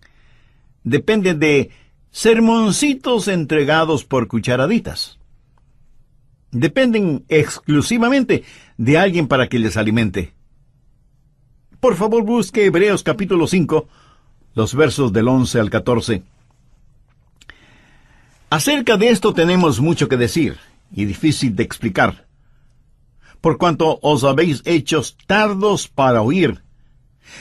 [SPEAKER 1] dependen de sermoncitos entregados por cucharaditas? Dependen exclusivamente de alguien para que les alimente. Por favor, busque Hebreos capítulo 5, los versos del 11 al 14. Acerca de esto tenemos mucho que decir, y difícil de explicar, por cuanto os habéis hecho tardos para oír,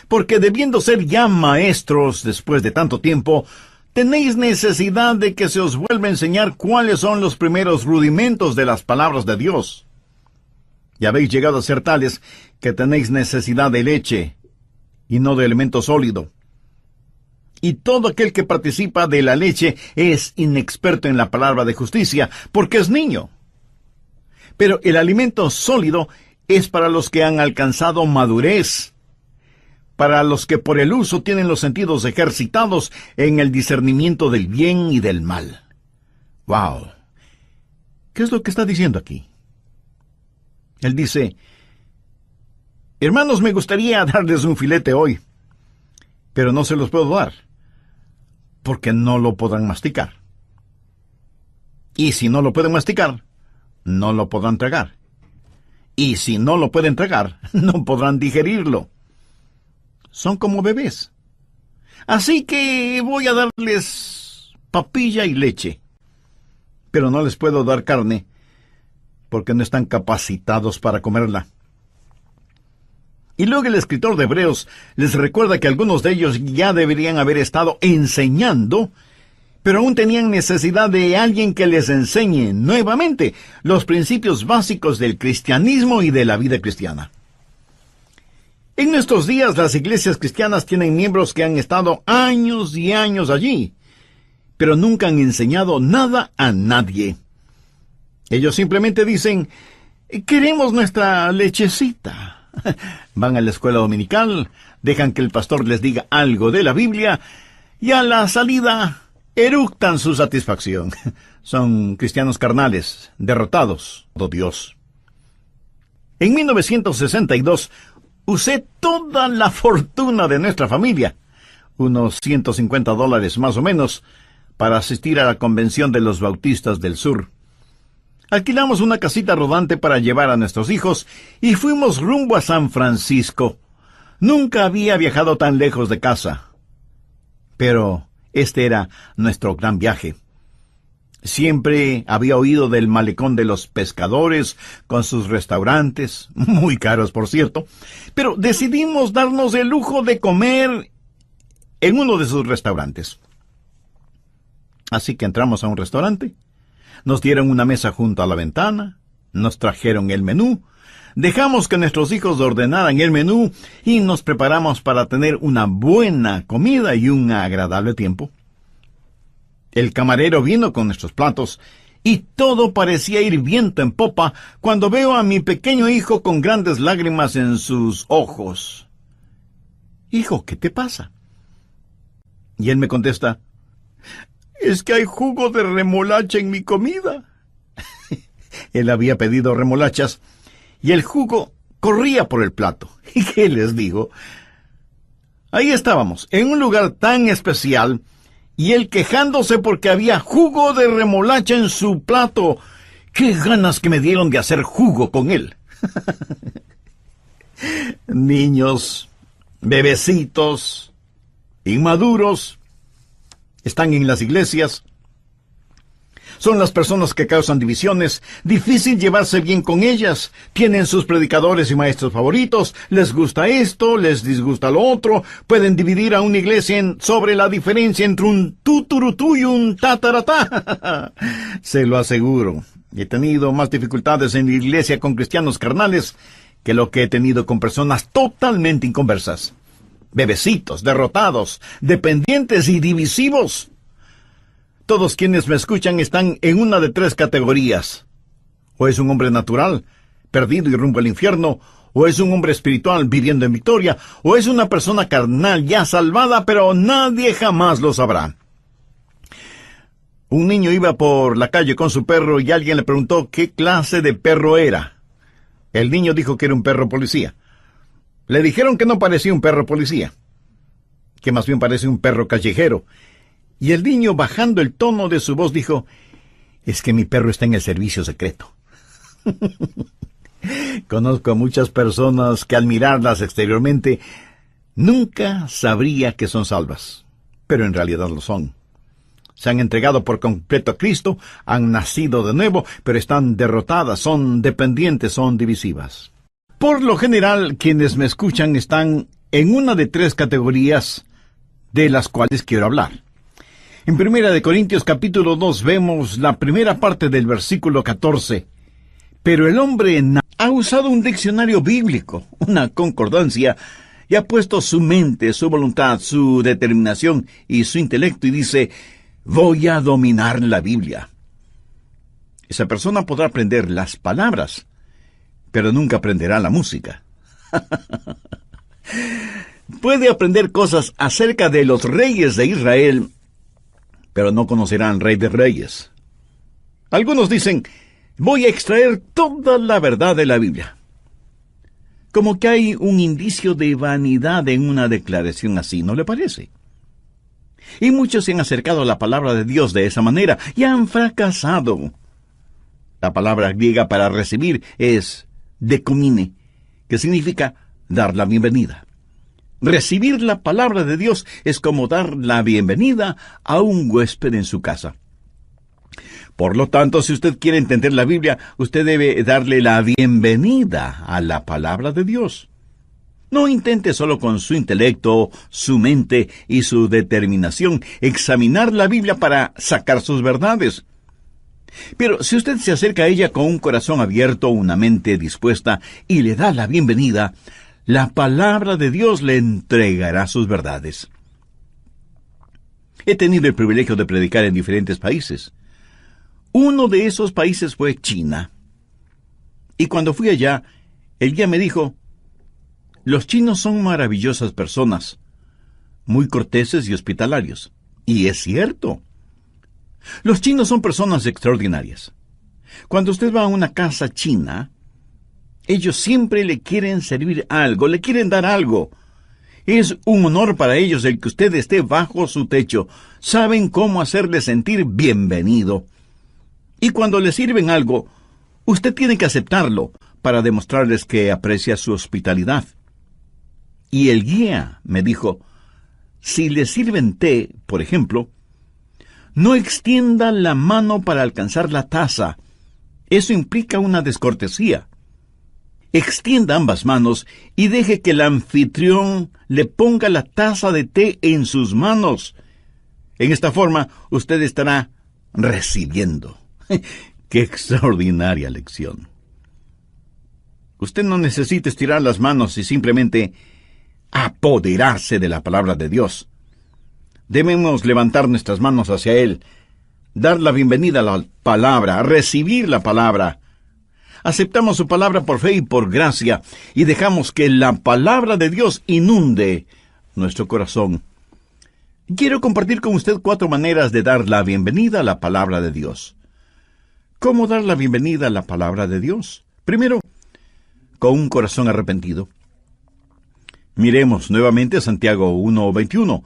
[SPEAKER 1] porque debiendo ser ya maestros después de tanto tiempo, tenéis necesidad de que se os vuelva a enseñar cuáles son los primeros rudimentos de las palabras de Dios. Y habéis llegado a ser tales que tenéis necesidad de leche, y no de alimento sólido. Y todo aquel que participa de la leche es inexperto en la palabra de justicia, porque es niño. Pero el alimento sólido es para los que han alcanzado madurez, para los que por el uso tienen los sentidos ejercitados en el discernimiento del bien y del mal. ¡Wow! ¿Qué es lo que está diciendo aquí? Él dice, hermanos, me gustaría darles un filete hoy, pero no se los puedo dar, porque no lo podrán masticar. Y si no lo pueden masticar, no lo podrán tragar. Y si no lo pueden tragar, no podrán digerirlo. Son como bebés. Así que voy a darles papilla y leche, pero no les puedo dar carne, porque no están capacitados para comerla. Y luego el escritor de Hebreos les recuerda que algunos de ellos ya deberían haber estado enseñando, pero aún tenían necesidad de alguien que les enseñe nuevamente los principios básicos del cristianismo y de la vida cristiana. En nuestros días las iglesias cristianas tienen miembros que han estado años y años allí, pero nunca han enseñado nada a nadie. Ellos simplemente dicen, queremos nuestra lechecita. Van a la escuela dominical, dejan que el pastor les diga algo de la Biblia, y a la salida eructan su satisfacción. Son cristianos carnales, derrotados por Dios. En 1962, usé toda la fortuna de nuestra familia, unos $150 más o menos, para asistir a la convención de los bautistas del sur. Alquilamos una casita rodante para llevar a nuestros hijos y fuimos rumbo a San Francisco. Nunca había viajado tan lejos de casa. Pero este era nuestro gran viaje. Siempre había oído del malecón de los pescadores, con sus restaurantes, muy caros por cierto, pero decidimos darnos el lujo de comer en uno de sus restaurantes. Así que entramos a un restaurante, nos dieron una mesa junto a la ventana, nos trajeron el menú, dejamos que nuestros hijos ordenaran el menú y nos preparamos para tener una buena comida y un agradable tiempo. El camarero vino con nuestros platos y todo parecía ir viento en popa cuando veo a mi pequeño hijo con grandes lágrimas en sus ojos. Hijo, ¿qué te pasa? Y él me contesta, es que hay jugo de remolacha en mi comida. Él había pedido remolachas y el jugo corría por el plato. ¿Y qué les digo? Ahí estábamos, en un lugar tan especial, y él quejándose porque había jugo de remolacha en su plato. ¡Qué ganas que me dieron de hacer jugo con él! Niños, bebecitos, inmaduros, están en las iglesias. Son las personas que causan divisiones, difícil llevarse bien con ellas, tienen sus predicadores y maestros favoritos, les gusta esto, les disgusta lo otro, pueden dividir a una iglesia sobre la diferencia entre un tuturutú y un tataratá. Se lo aseguro, he tenido más dificultades en la iglesia con cristianos carnales que lo que he tenido con personas totalmente inconversas. bebecitos, derrotados, dependientes y divisivos. Todos quienes me escuchan están en una de tres categorías. O es un hombre natural, perdido y rumbo al infierno, o es un hombre espiritual viviendo en victoria, o es una persona carnal ya salvada, pero nadie jamás lo sabrá. Un niño iba por la calle con su perro y alguien le preguntó qué clase de perro era. El niño dijo que era un perro policía. Le dijeron que no parecía un perro policía, que más bien parece un perro callejero. Y el niño, bajando el tono de su voz, dijo: es que mi perro está en el servicio secreto. Conozco a muchas personas que al mirarlas exteriormente nunca sabría que son salvas, pero en realidad lo son. Se han entregado por completo a Cristo, han nacido de nuevo, pero están derrotadas, son dependientes, son divisivas. Por lo general, quienes me escuchan están en una de tres categorías de las cuales quiero hablar. En 1 Corintios capítulo 2 vemos la primera parte del versículo 14. Pero el hombre ha usado un diccionario bíblico, una concordancia, y ha puesto su mente, su voluntad, su determinación y su intelecto y dice: voy a dominar la Biblia. Esa persona podrá aprender las palabras, pero nunca aprenderá la música. Puede aprender cosas acerca de los reyes de Israel, pero no conocerá al Rey de Reyes. Algunos dicen: voy a extraer toda la verdad de la Biblia. Como que hay un indicio de vanidad en una declaración así, ¿no le parece? Y muchos se han acercado a la palabra de Dios de esa manera y han fracasado. La palabra griega para recibir es dekomine, que significa dar la bienvenida. Recibir la palabra de Dios es como dar la bienvenida a un huésped en su casa. Por lo tanto, si usted quiere entender la Biblia, usted debe darle la bienvenida a la palabra de Dios. No intente solo con su intelecto, su mente y su determinación examinar la Biblia para sacar sus verdades. Pero si usted se acerca a ella con un corazón abierto, una mente dispuesta y le da la bienvenida, la palabra de Dios le entregará sus verdades. He tenido el privilegio de predicar en diferentes países. Uno de esos países fue China. Y cuando fui allá, el guía me dijo: los chinos son maravillosas personas, muy corteses y hospitalarios. Y es cierto. Los chinos son personas extraordinarias. Cuando usted va a una casa china, ellos siempre le quieren servir algo, le quieren dar algo. Es un honor para ellos el que usted esté bajo su techo. Saben cómo hacerle sentir bienvenido. Y cuando le sirven algo, usted tiene que aceptarlo para demostrarles que aprecia su hospitalidad. Y el guía me dijo: si le sirven té, por ejemplo, no extienda la mano para alcanzar la taza. Eso implica una descortesía. Extienda ambas manos y deje que el anfitrión le ponga la taza de té en sus manos. En esta forma, usted estará recibiendo. ¡Qué extraordinaria lección! Usted no necesita estirar las manos y simplemente apoderarse de la palabra de Dios. Debemos levantar nuestras manos hacia Él, dar la bienvenida a la palabra, recibir la palabra. Aceptamos su palabra por fe y por gracia y dejamos que la palabra de Dios inunde nuestro corazón. Quiero compartir con usted 4 maneras de dar la bienvenida a la palabra de Dios. ¿Cómo dar la bienvenida a la palabra de Dios? Primero, con un corazón arrepentido. Miremos nuevamente Santiago 1:21,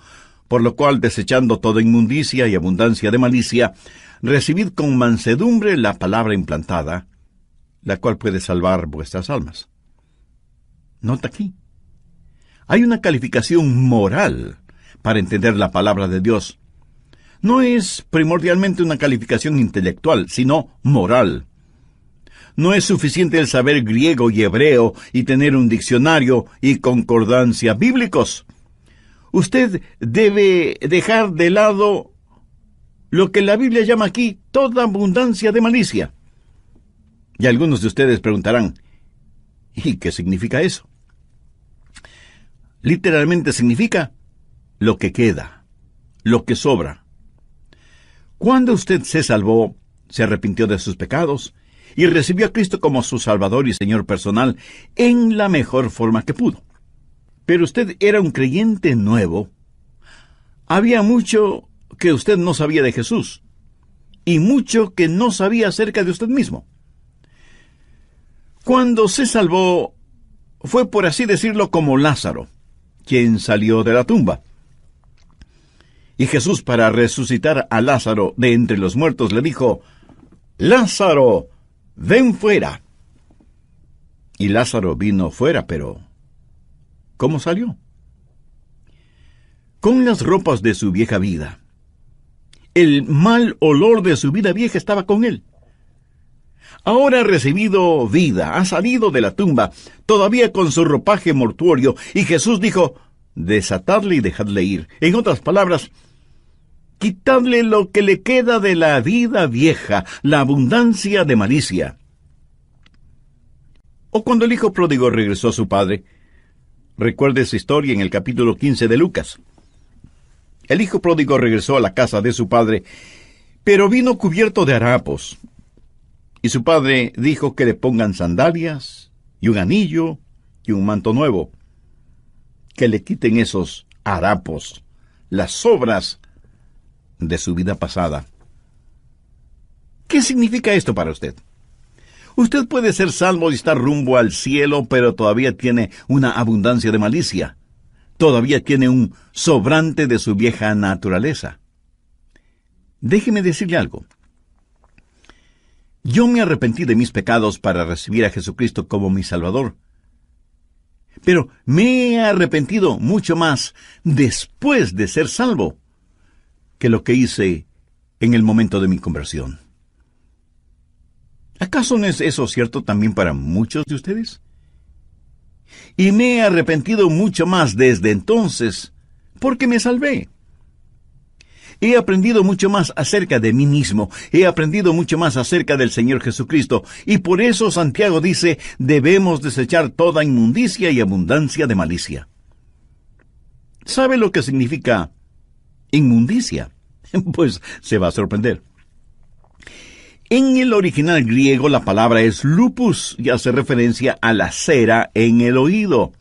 [SPEAKER 1] por lo cual, desechando toda inmundicia y abundancia de malicia, recibid con mansedumbre la palabra implantada, la cual puede salvar vuestras almas. Nota aquí. Hay una calificación moral para entender la palabra de Dios. No es primordialmente una calificación intelectual, sino moral. No es suficiente el saber griego y hebreo y tener un diccionario y concordancia bíblicos. Usted debe dejar de lado lo que la Biblia llama aquí toda abundancia de malicia. Y algunos de ustedes preguntarán: ¿y qué significa eso? literalmente significa lo que queda, lo que sobra. Cuando usted se salvó, se arrepintió de sus pecados y recibió a Cristo como su Salvador y Señor personal en la mejor forma que pudo. Pero usted era un creyente nuevo. Había mucho que usted no sabía de Jesús y mucho que no sabía acerca de usted mismo. Cuando se salvó, fue por así decirlo como Lázaro, quien salió de la tumba. Y Jesús, para resucitar a Lázaro de entre los muertos, le dijo: «Lázaro, ven fuera». Y Lázaro vino fuera, pero ¿cómo salió? Con las ropas de su vieja vida. El mal olor de su vida vieja estaba con él. Ahora ha recibido vida, ha salido de la tumba, todavía con su ropaje mortuorio, y Jesús dijo: «Desatadle y dejadle ir». En otras palabras, quitadle lo que le queda de la vida vieja, la abundancia de malicia. O cuando el hijo pródigo regresó a su padre, recuerde esa historia en el capítulo 15 de Lucas. El hijo pródigo regresó a la casa de su padre, pero vino cubierto de harapos. Y su padre dijo que le pongan sandalias, y un anillo, y un manto nuevo. Que le quiten esos harapos, las sobras de su vida pasada. ¿Qué significa esto para usted? Usted puede ser salvo y estar rumbo al cielo, pero todavía tiene una abundancia de malicia. Todavía tiene un sobrante de su vieja naturaleza. Déjeme decirle algo. Yo me arrepentí de mis pecados para recibir a Jesucristo como mi Salvador. Pero me he arrepentido mucho más después de ser salvo que lo que hice en el momento de mi conversión. ¿Acaso no es eso cierto también para muchos de ustedes? Y me he arrepentido mucho más desde entonces porque me salvé. He aprendido mucho más acerca de mí mismo, he aprendido mucho más acerca del Señor Jesucristo, y por eso Santiago dice: debemos desechar toda inmundicia y abundancia de malicia. ¿Sabe lo que significa inmundicia? Pues se va a sorprender. En el original griego la palabra es lupus y hace referencia a la cera en el oído.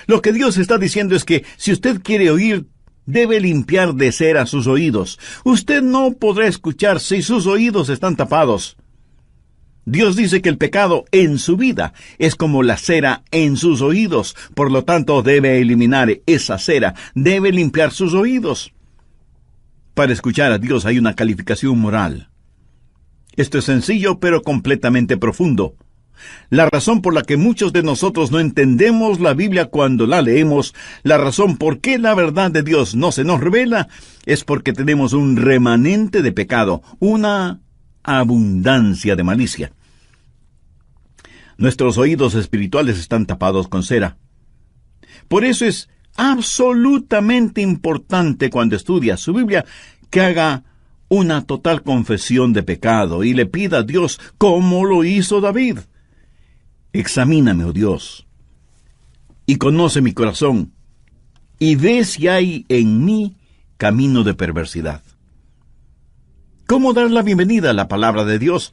[SPEAKER 1] Lo que Dios está diciendo es que si usted quiere oír, debe limpiar de cera sus oídos. Usted no podrá escuchar si sus oídos están tapados. Dios dice que el pecado en su vida es como la cera en sus oídos. Por lo tanto, debe eliminar esa cera, debe limpiar sus oídos. Para escuchar a Dios hay una calificación moral. Esto es sencillo, pero completamente profundo. La razón por la que muchos de nosotros no entendemos la Biblia cuando la leemos, la razón por qué la verdad de Dios no se nos revela, es porque tenemos un remanente de pecado, una abundancia de malicia. Nuestros oídos espirituales están tapados con cera. Por eso es absolutamente importante cuando estudia su Biblia que haga una total confesión de pecado y le pida a Dios como lo hizo David. Examíname, oh Dios, y conoce mi corazón, y ve si hay en mí camino de perversidad. ¿Cómo dar la bienvenida a la palabra de Dios?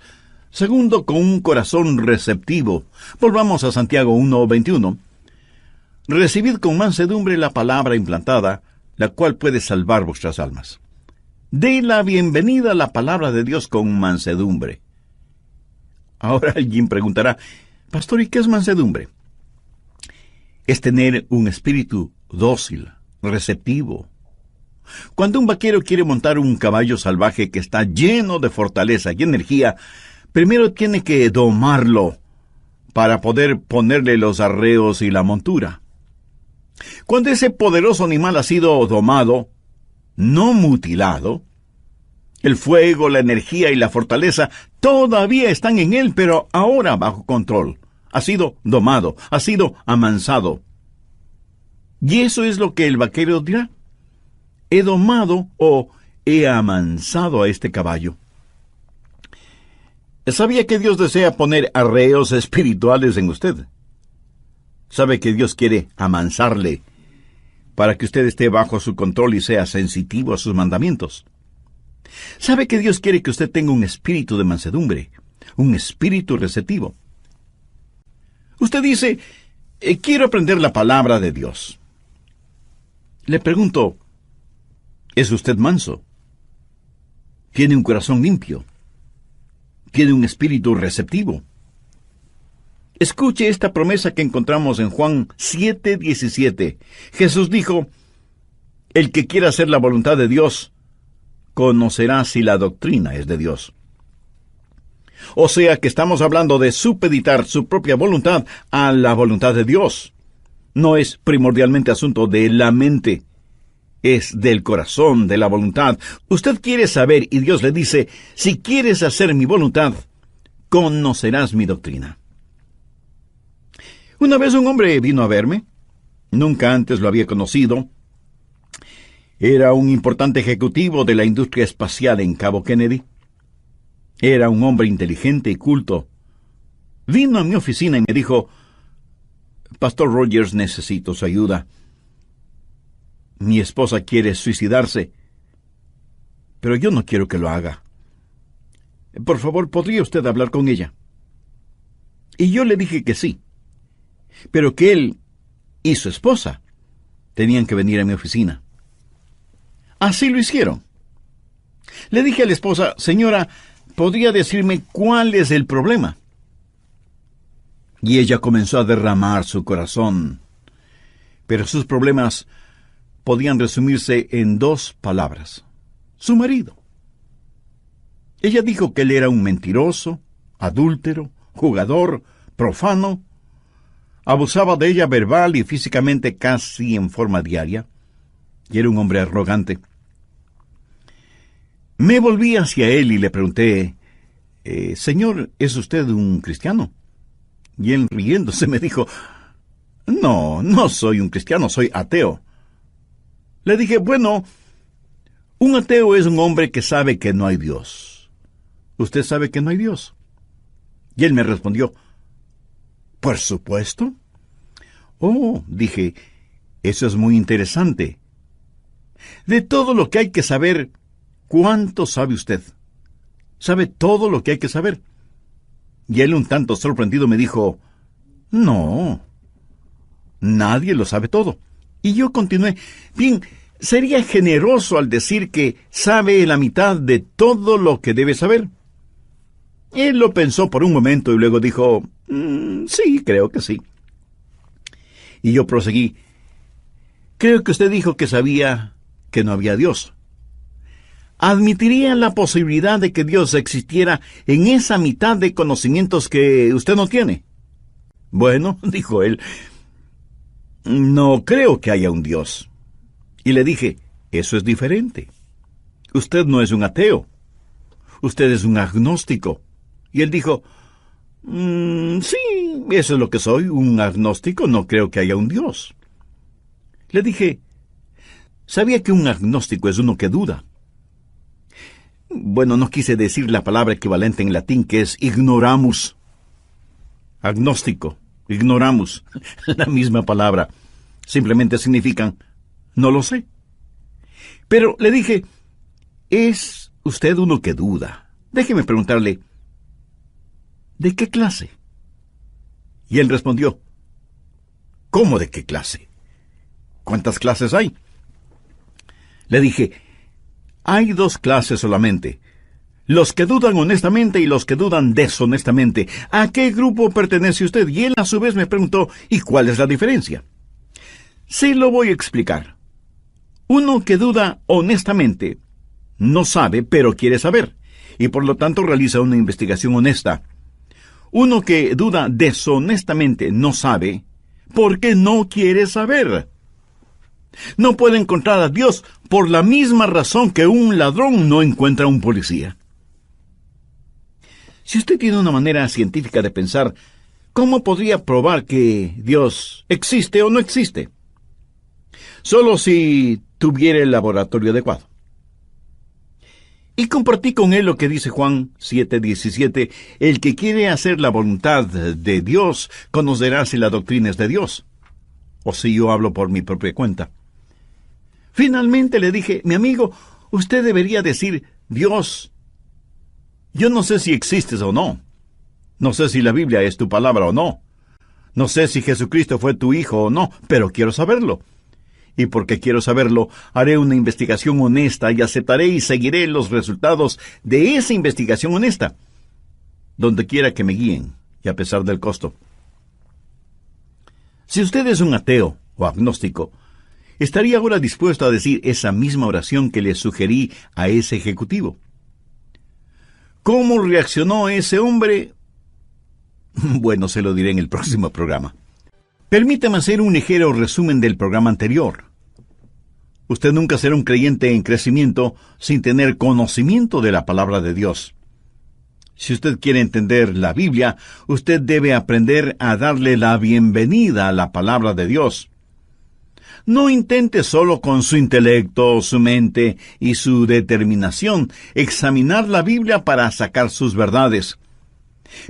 [SPEAKER 1] Segundo, con un corazón receptivo. Volvamos a Santiago 1:21. Recibid con mansedumbre la palabra implantada, la cual puede salvar vuestras almas. Dé la bienvenida a la palabra de Dios con mansedumbre. Ahora alguien preguntará: Pastor, ¿y qué es mansedumbre? Es tener un espíritu dócil, receptivo. Cuando un vaquero quiere montar un caballo salvaje que está lleno de fortaleza y energía, primero tiene que domarlo para poder ponerle los arreos y la montura. Cuando ese poderoso animal ha sido domado, no mutilado, el fuego, la energía y la fortaleza todavía están en él, pero ahora bajo control. Ha sido domado, ha sido amansado. Y eso es lo que el vaquero dirá: he domado o he amansado a este caballo. ¿Sabía que Dios desea poner arreos espirituales en usted? Sabe que Dios quiere amansarle para que usted esté bajo su control y sea sensitivo a sus mandamientos. Sabe que Dios quiere que usted tenga un espíritu de mansedumbre, un espíritu receptivo. Usted dice, quiero aprender la palabra de Dios. Le pregunto, ¿es usted manso? ¿Tiene un corazón limpio? ¿Tiene un espíritu receptivo? Escuche esta promesa que encontramos en Juan 7:17. Jesús dijo, el que quiera hacer la voluntad de Dios, conocerá si la doctrina es de Dios. O sea que estamos hablando de supeditar su propia voluntad a la voluntad de Dios. No es primordialmente asunto de la mente, es del corazón, de la voluntad. Usted quiere saber y Dios le dice, si quieres hacer mi voluntad, conocerás mi doctrina. Una vez un hombre vino a verme. Nunca antes lo había conocido. Era un importante ejecutivo de la industria espacial en Cabo Kennedy. Era un hombre inteligente y culto. Vino a mi oficina y me dijo, Pastor Rogers, necesito su ayuda. Mi esposa quiere suicidarse, pero yo no quiero que lo haga. Por favor, ¿podría usted hablar con ella? Y yo le dije que sí, pero que él y su esposa tenían que venir a mi oficina. Así lo hicieron. Le dije a la esposa, señora, ¿podría decirme cuál es el problema? Y ella comenzó a derramar su corazón. Pero sus problemas podían resumirse en 2 palabras. Su marido. Ella dijo que él era un mentiroso, adúltero, jugador, profano. Abusaba de ella verbal y físicamente casi en forma diaria. Y era un hombre arrogante. Me volví hacia él y le pregunté, Señor, ¿es usted un cristiano? Y él riéndose me dijo, no soy un cristiano, soy ateo. Le dije, bueno, un ateo es un hombre que sabe que no hay Dios. ¿Usted sabe que no hay Dios? Y él me respondió, por supuesto. Oh, dije, eso es muy interesante. De todo lo que hay que saber, ¿cuánto sabe usted? ¿Sabe todo lo que hay que saber? Y él, un tanto sorprendido, me dijo, no, nadie lo sabe todo. Y yo continué, bien, sería generoso al decir que sabe la mitad de todo lo que debe saber. Él lo pensó por un momento y luego dijo, sí, creo que sí. Y yo proseguí, creo que usted dijo que sabía que no había Dios. ¿Admitiría la posibilidad de que Dios existiera en esa mitad de conocimientos que usted no tiene? Bueno, dijo él, no creo que haya un Dios. Y le dije, eso es diferente. Usted no es un ateo. Usted es un agnóstico. Y él dijo, sí, eso es lo que soy, un agnóstico, no creo que haya un Dios. Le dije, ¿sabía que un agnóstico es uno que duda? Bueno, no quise decir la palabra equivalente en latín, que es ignoramus. Agnóstico, ignoramus, la misma palabra. Simplemente significan, no lo sé. Pero le dije, ¿es usted uno que duda? Déjeme preguntarle, ¿de qué clase? Y él respondió, ¿cómo de qué clase? ¿Cuántas clases hay? Le dije, hay 2 clases solamente. Los que dudan honestamente y los que dudan deshonestamente. ¿A qué grupo pertenece usted? Y él a su vez me preguntó, ¿y cuál es la diferencia? Sí, lo voy a explicar. Uno que duda honestamente no sabe, pero quiere saber, y por lo tanto realiza una investigación honesta. Uno que duda deshonestamente no sabe, porque no quiere saber. No puede encontrar a Dios por la misma razón que un ladrón no encuentra a un policía. Si usted tiene una manera científica de pensar, ¿cómo podría probar que Dios existe o no existe? Solo si tuviera el laboratorio adecuado. Y compartí con él lo que dice Juan 7:17, el que quiere hacer la voluntad de Dios conocerá si la doctrina es de Dios, o si yo hablo por mi propia cuenta. Finalmente le dije, mi amigo, usted debería decir, Dios, yo no sé si existes o no. No sé si la Biblia es tu palabra o no. No sé si Jesucristo fue tu hijo o no, pero quiero saberlo. Y porque quiero saberlo, haré una investigación honesta y aceptaré y seguiré los resultados de esa investigación honesta, donde quiera que me guíen, y a pesar del costo. Si usted es un ateo o agnóstico, estaría ahora dispuesto a decir esa misma oración que le sugerí a ese ejecutivo. ¿Cómo reaccionó ese hombre? Bueno, se lo diré en el próximo programa. Permítame hacer un ligero resumen del programa anterior. Usted nunca será un creyente en crecimiento sin tener conocimiento de la palabra de Dios. Si usted quiere entender la Biblia, usted debe aprender a darle la bienvenida a la palabra de Dios. No intente solo con su intelecto, su mente y su determinación examinar la Biblia para sacar sus verdades.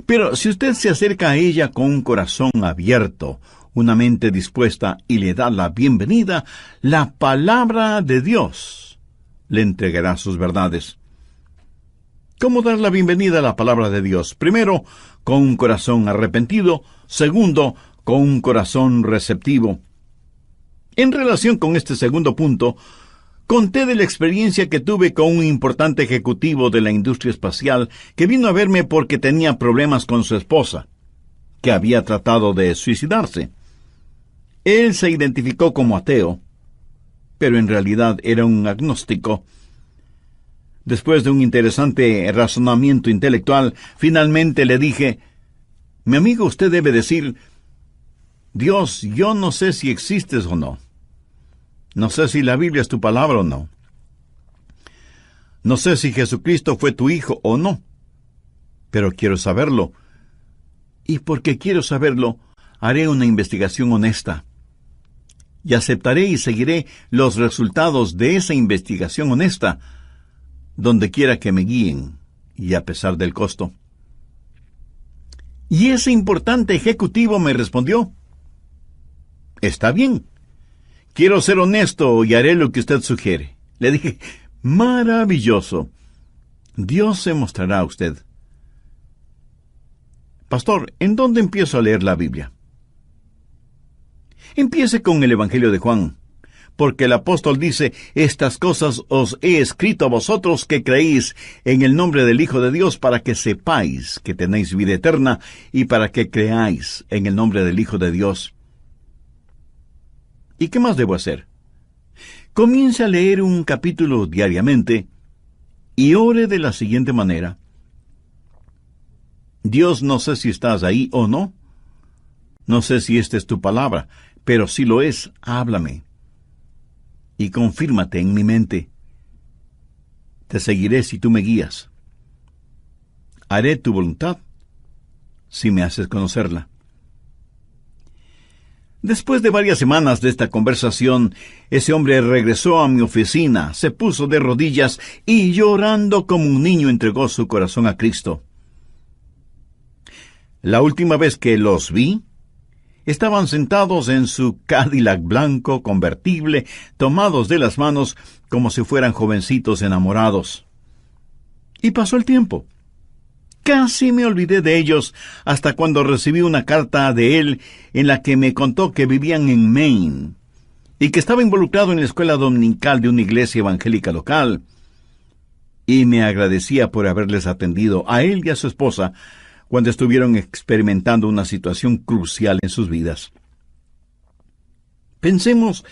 [SPEAKER 1] Pero si usted se acerca a ella con un corazón abierto, una mente dispuesta y le da la bienvenida, la palabra de Dios le entregará sus verdades. ¿Cómo dar la bienvenida a la palabra de Dios? Primero, con un corazón arrepentido. Segundo, con un corazón receptivo. En relación con este segundo punto, conté de la experiencia que tuve con un importante ejecutivo de la industria espacial que vino a verme porque tenía problemas con su esposa, que había tratado de suicidarse. Él se identificó como ateo, pero en realidad era un agnóstico. Después de un interesante razonamiento intelectual, finalmente le dije, mi amigo, usted debe decir, Dios, yo no sé si existes o no. No sé si la Biblia es tu palabra o no. No sé si Jesucristo fue tu hijo o no. Pero quiero saberlo. Y porque quiero saberlo, haré una investigación honesta. Y aceptaré y seguiré los resultados de esa investigación honesta, donde quiera que me guíen, y a pesar del costo. Y ese importante ejecutivo me respondió, está bien, quiero ser honesto y haré lo que usted sugiere. Le dije, maravilloso, Dios se mostrará a usted. Pastor, ¿en dónde empiezo a leer la Biblia? Empiece con el Evangelio de Juan, porque el apóstol dice, estas cosas os he escrito a vosotros que creéis en el nombre del Hijo de Dios para que sepáis que tenéis vida eterna y para que creáis en el nombre del Hijo de Dios. ¿Y qué más debo hacer? Comience a leer un capítulo diariamente y ore de la siguiente manera. Dios, no sé si estás ahí o no. No sé si esta es tu palabra, pero si lo es, háblame. Y confírmate en mi mente. Te seguiré si tú me guías. Haré tu voluntad si me haces conocerla. Después de varias semanas de esta conversación, ese hombre regresó a mi oficina, se puso de rodillas y llorando como un niño entregó su corazón a Cristo. La última vez que los vi, estaban sentados en su Cadillac blanco convertible, tomados de las manos como si fueran jovencitos enamorados. Y pasó el tiempo. Casi me olvidé de ellos hasta cuando recibí una carta de él en la que me contó que vivían en Maine y que estaba involucrado en la escuela dominical de una iglesia evangélica local. Y me agradecía por haberles atendido a él y a su esposa cuando estuvieron experimentando una situación crucial en sus vidas. Pensemos,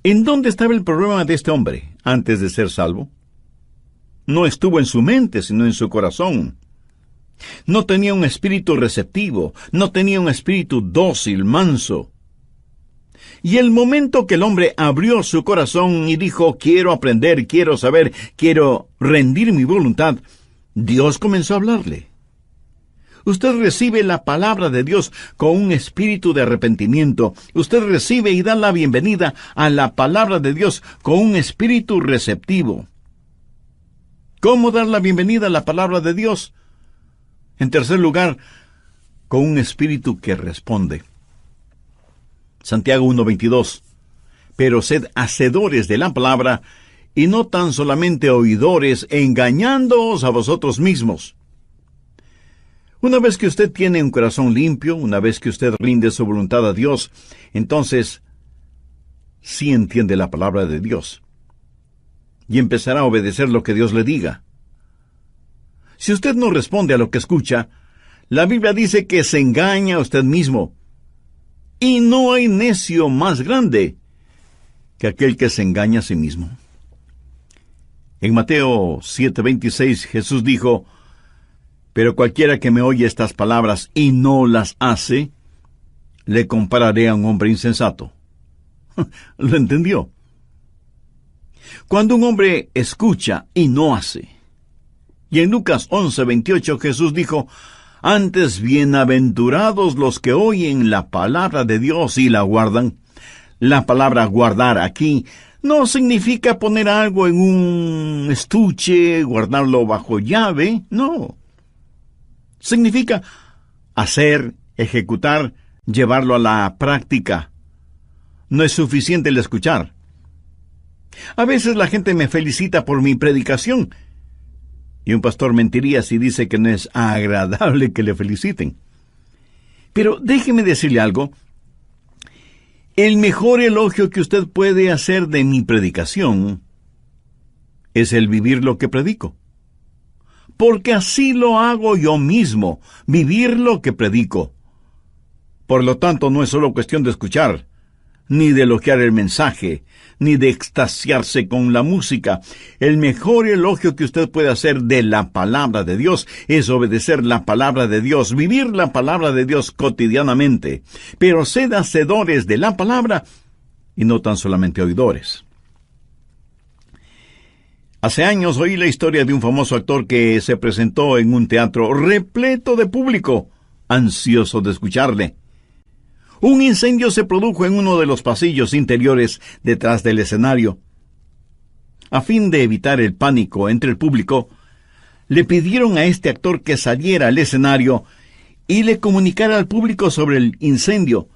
[SPEAKER 1] ¿en dónde estaba el problema de este hombre antes de ser salvo? No estuvo en su mente, sino en su corazón. No tenía un espíritu receptivo, no tenía un espíritu dócil, manso. Y el momento que el hombre abrió su corazón y dijo, quiero aprender, quiero saber, quiero rendir mi voluntad, Dios comenzó a hablarle. Usted recibe la palabra de Dios con un espíritu de arrepentimiento. Usted recibe y da la bienvenida a la palabra de Dios con un espíritu receptivo. ¿Cómo dar la bienvenida a la palabra de Dios? En tercer lugar, con un espíritu que responde. Santiago 1:22. Pero sed hacedores de la palabra, y no tan solamente oidores, engañándoos a vosotros mismos. Una vez que usted tiene un corazón limpio, una vez que usted rinde su voluntad a Dios, entonces sí entiende la palabra de Dios. Y empezará a obedecer lo que Dios le diga. Si usted no responde a lo que escucha, la Biblia dice que se engaña a usted mismo. Y no hay necio más grande que aquel que se engaña a sí mismo. En Mateo 7:26 Jesús dijo: pero cualquiera que me oye estas palabras y no las hace, le compararé a un hombre insensato. ¿Lo entendió? Cuando un hombre escucha y no hace. Y en Lucas 11:28 Jesús dijo: antes bienaventurados los que oyen la palabra de Dios y la guardan. La palabra guardar aquí no significa poner algo en un estuche, guardarlo bajo llave, no. Significa hacer, ejecutar, llevarlo a la práctica. No es suficiente el escuchar. A veces la gente me felicita por mi predicación, y un pastor mentiría si dice que no es agradable que le feliciten. Pero déjeme decirle algo. El mejor elogio que usted puede hacer de mi predicación es el vivir lo que predico. Porque así lo hago yo mismo, vivir lo que predico. Por lo tanto, no es solo cuestión de escuchar, ni de elogiar el mensaje, ni de extasiarse con la música. El mejor elogio que usted puede hacer de la palabra de Dios es obedecer la palabra de Dios, vivir la palabra de Dios cotidianamente. Pero sed hacedores de la palabra y no tan solamente oidores. Hace años oí la historia de un famoso actor que se presentó en un teatro repleto de público, ansioso de escucharle. Un incendio se produjo en uno de los pasillos interiores detrás del escenario. A fin de evitar el pánico entre el público, le pidieron a este actor que saliera al escenario y le comunicara al público sobre el incendio,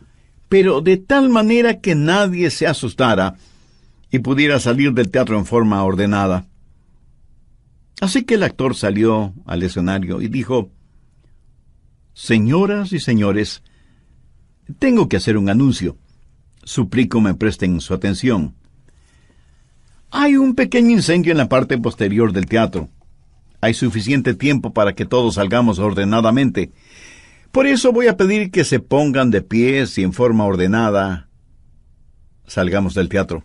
[SPEAKER 1] pero de tal manera que nadie se asustara y pudiera salir del teatro en forma ordenada. Así que el actor salió al escenario y dijo: señoras y señores, tengo que hacer un anuncio. Suplico me presten su atención. Hay un pequeño incendio en la parte posterior del teatro. Hay suficiente tiempo para que todos salgamos ordenadamente. Por eso voy a pedir que se pongan de pies y en forma ordenada salgamos del teatro.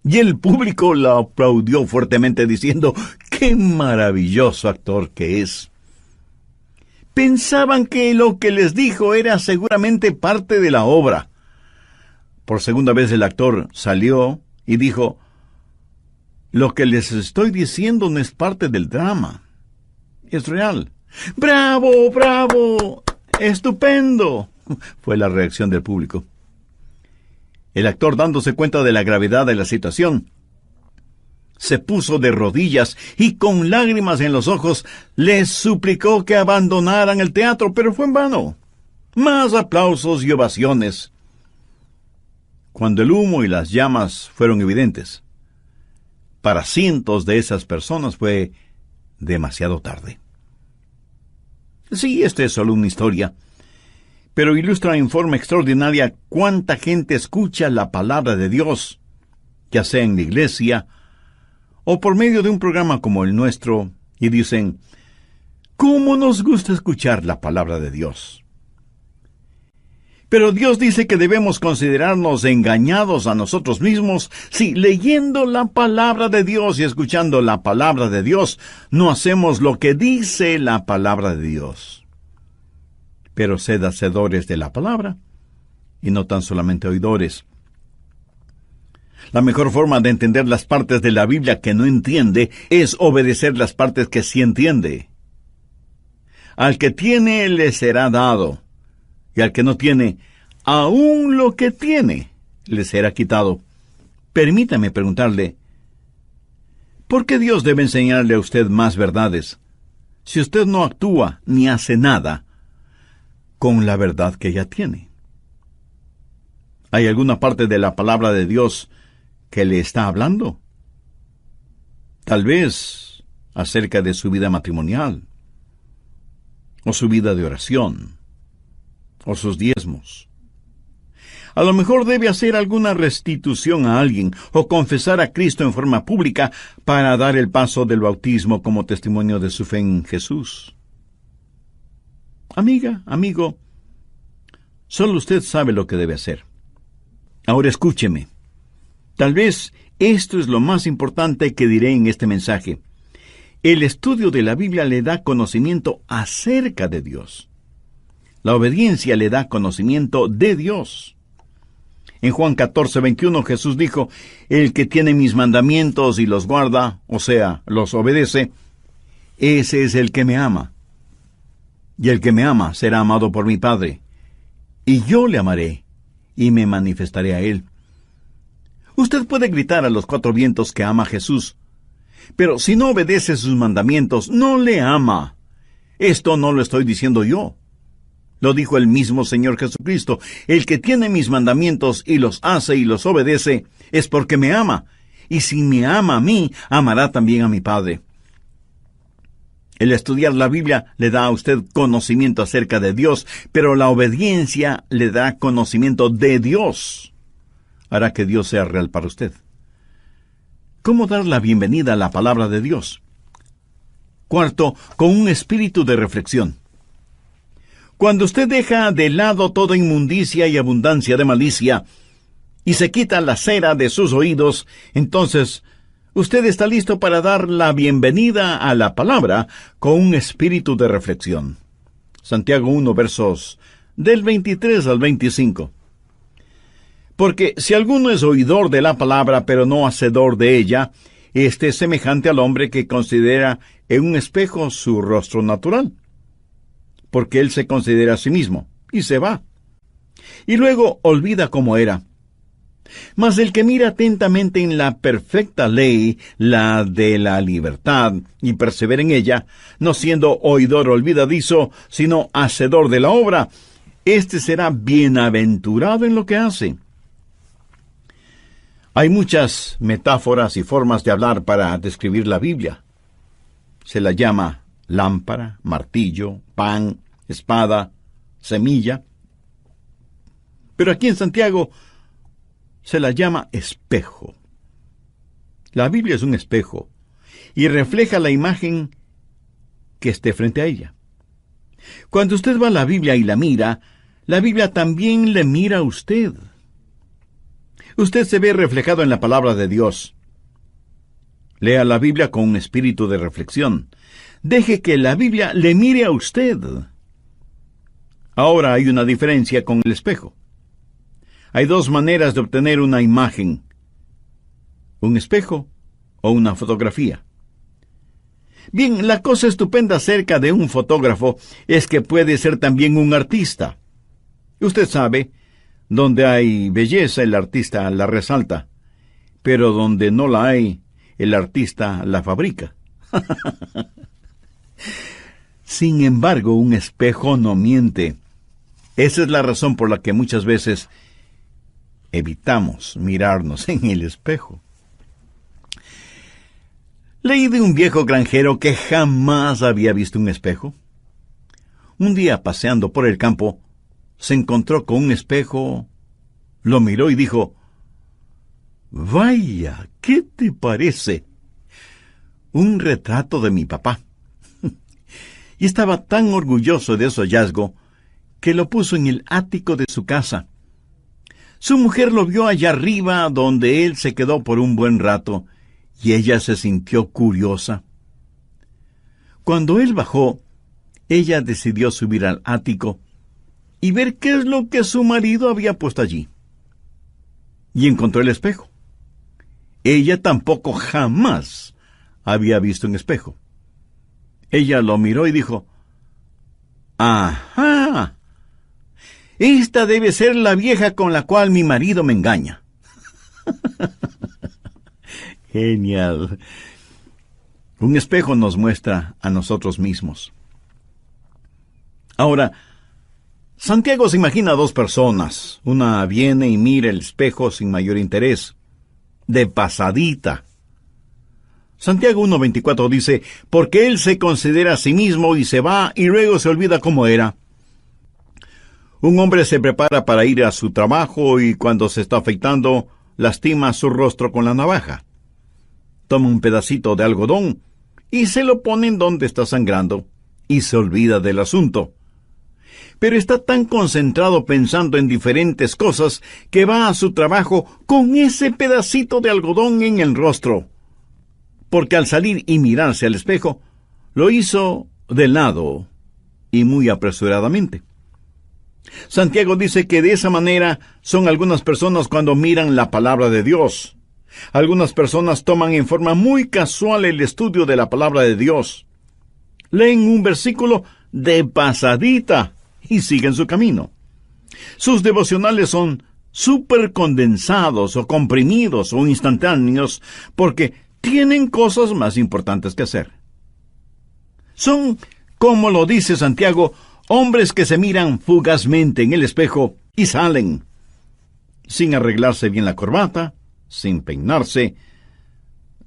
[SPEAKER 1] Y el público lo aplaudió fuertemente diciendo: ¡qué maravilloso actor que es! Pensaban que lo que les dijo era seguramente parte de la obra. Por segunda vez el actor salió y dijo: lo que les estoy diciendo no es parte del drama. Es real. ¡Bravo, bravo! ¡Estupendo!, fue la reacción del público. El actor, dándose cuenta de la gravedad de la situación, se puso de rodillas y con lágrimas en los ojos les suplicó que abandonaran el teatro, pero fue en vano. Más aplausos y ovaciones. Cuando el humo y las llamas fueron evidentes, para cientos de esas personas fue demasiado tarde. Sí, esta es solo una historia, pero ilustra en forma extraordinaria cuánta gente escucha la palabra de Dios, ya sea en la iglesia o por medio de un programa como el nuestro, y dicen: ¿cómo nos gusta escuchar la palabra de Dios? Pero Dios dice que debemos considerarnos engañados a nosotros mismos si leyendo la palabra de Dios y escuchando la palabra de Dios no hacemos lo que dice la palabra de Dios. Pero sed hacedores de la palabra y no tan solamente oidores. La mejor forma de entender las partes de la Biblia que no entiende es obedecer las partes que sí entiende. Al que tiene le será dado, y al que no tiene, aún lo que tiene le será quitado. Permítame preguntarle, ¿Por qué Dios debe enseñarle a usted más verdades si usted no actúa ni hace nada con la verdad que ya tiene? ¿Hay alguna parte de la palabra de Dios que le está hablando? Tal vez acerca de su vida matrimonial, o su vida de oración, o sus diezmos. A lo mejor debe hacer alguna restitución a alguien, o confesar a Cristo en forma pública para dar el paso del bautismo como testimonio de su fe en Jesús. Amiga, amigo, solo usted sabe lo que debe hacer. Ahora escúcheme. Tal vez esto es lo más importante que diré en este mensaje. El estudio de la Biblia le da conocimiento acerca de Dios. La obediencia le da conocimiento de Dios. En Juan 14:21 Jesús dijo, el que tiene mis mandamientos y los guarda, o sea, los obedece, ese es el que me ama. Y el que me ama será amado por mi Padre. Y yo le amaré y me manifestaré a él. Usted puede gritar a los cuatro vientos que ama a Jesús, pero si no obedece sus mandamientos, no le ama. Esto no lo estoy diciendo yo. Lo dijo el mismo Señor Jesucristo. El que tiene mis mandamientos y los hace y los obedece, es porque me ama. Y si me ama a mí, amará también a mi Padre. El estudiar la Biblia le da a usted conocimiento acerca de Dios, pero la obediencia le da conocimiento de Dios. Hará que Dios sea real para usted. ¿Cómo dar la bienvenida a la palabra de Dios? Cuarto, con un espíritu de reflexión. Cuando usted deja de lado toda inmundicia y abundancia de malicia, y se quita la cera de sus oídos, entonces usted está listo para dar la bienvenida a la palabra con un espíritu de reflexión. Santiago 1, versos del 23 al 25. Porque si alguno es oidor de la palabra, pero no hacedor de ella, este es semejante al hombre que considera en un espejo su rostro natural. Porque él se considera a sí mismo, y se va. Y luego olvida cómo era. Mas el que mira atentamente en la perfecta ley, la de la libertad, y persevera en ella, no siendo oidor olvidadizo, sino hacedor de la obra, éste será bienaventurado en lo que hace. Hay muchas metáforas y formas de hablar para describir la Biblia. Se la llama lámpara, martillo, pan, espada, semilla. Pero aquí en Santiago se la llama espejo. La Biblia es un espejo y refleja la imagen que esté frente a ella. Cuando usted va a la Biblia y la Biblia también le mira a usted. Usted se ve reflejado en la palabra de Dios. Lea la Biblia con un espíritu de reflexión. Deje que la Biblia le mire a usted. Ahora hay una diferencia con el espejo. Hay dos maneras de obtener una imagen: un espejo o una fotografía. Bien, la cosa estupenda acerca de un fotógrafo es que puede ser también un artista. Usted sabe, donde hay belleza, el artista la resalta, pero donde no la hay, el artista la fabrica. Sin embargo, un espejo no miente. Esa es la razón por la que muchas veces evitamos mirarnos en el espejo. Leí de un viejo granjero que jamás había visto un espejo. Un día, paseando por el campo, se encontró con un espejo, lo miró y dijo: «Vaya, ¿qué te parece? Un retrato de mi papá». Y estaba tan orgulloso de ese hallazgo que lo puso en el ático de su casa. Su mujer lo vio allá arriba, donde él se quedó por un buen rato, y ella se sintió curiosa. Cuando él bajó, ella decidió subir al ático y ver qué es lo que su marido había puesto allí. Y encontró el espejo. Ella tampoco jamás había visto un espejo. Ella lo miró y dijo: «Ajá, esta debe ser la vieja con la cual mi marido me engaña». Genial. Un espejo nos muestra a nosotros mismos. Ahora, Santiago se imagina a dos personas. Una viene y mira el espejo sin mayor interés, de pasadita. Santiago 1:24 dice, porque él se considera a sí mismo y se va y luego se olvida cómo era. Un hombre se prepara para ir a su trabajo y cuando se está afeitando, lastima su rostro con la navaja. Toma un pedacito de algodón y se lo pone en donde está sangrando y se olvida del asunto. Pero está tan concentrado pensando en diferentes cosas que va a su trabajo con ese pedacito de algodón en el rostro. Porque al salir y mirarse al espejo, lo hizo de lado y muy apresuradamente. Santiago dice que de esa manera son algunas personas cuando miran la palabra de Dios. Algunas personas toman en forma muy casual el estudio de la palabra de Dios. Leen un versículo de pasadita y siguen su camino. Sus devocionales son súper condensados o comprimidos o instantáneos porque tienen cosas más importantes que hacer. Son, como lo dice Santiago, hombres que se miran fugazmente en el espejo y salen, sin arreglarse bien la corbata, sin peinarse,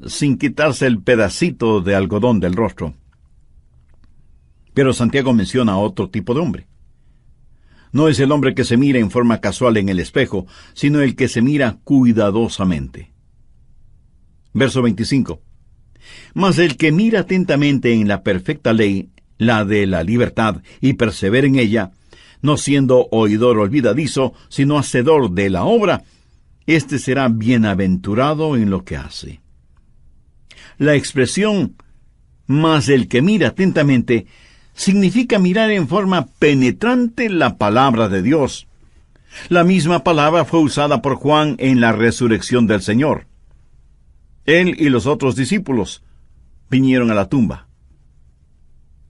[SPEAKER 1] sin quitarse el pedacito de algodón del rostro. Pero Santiago menciona a otro tipo de hombre. No es el hombre que se mira en forma casual en el espejo, sino el que se mira cuidadosamente. Verso 25. Mas el que mira atentamente en la perfecta ley, la de la libertad, y persevera en ella, no siendo oidor olvidadizo, sino hacedor de la obra, éste será bienaventurado en lo que hace. La expresión, mas el que mira atentamente, significa mirar en forma penetrante la palabra de Dios. La misma palabra fue usada por Juan en la resurrección del Señor. Él y los otros discípulos vinieron a la tumba,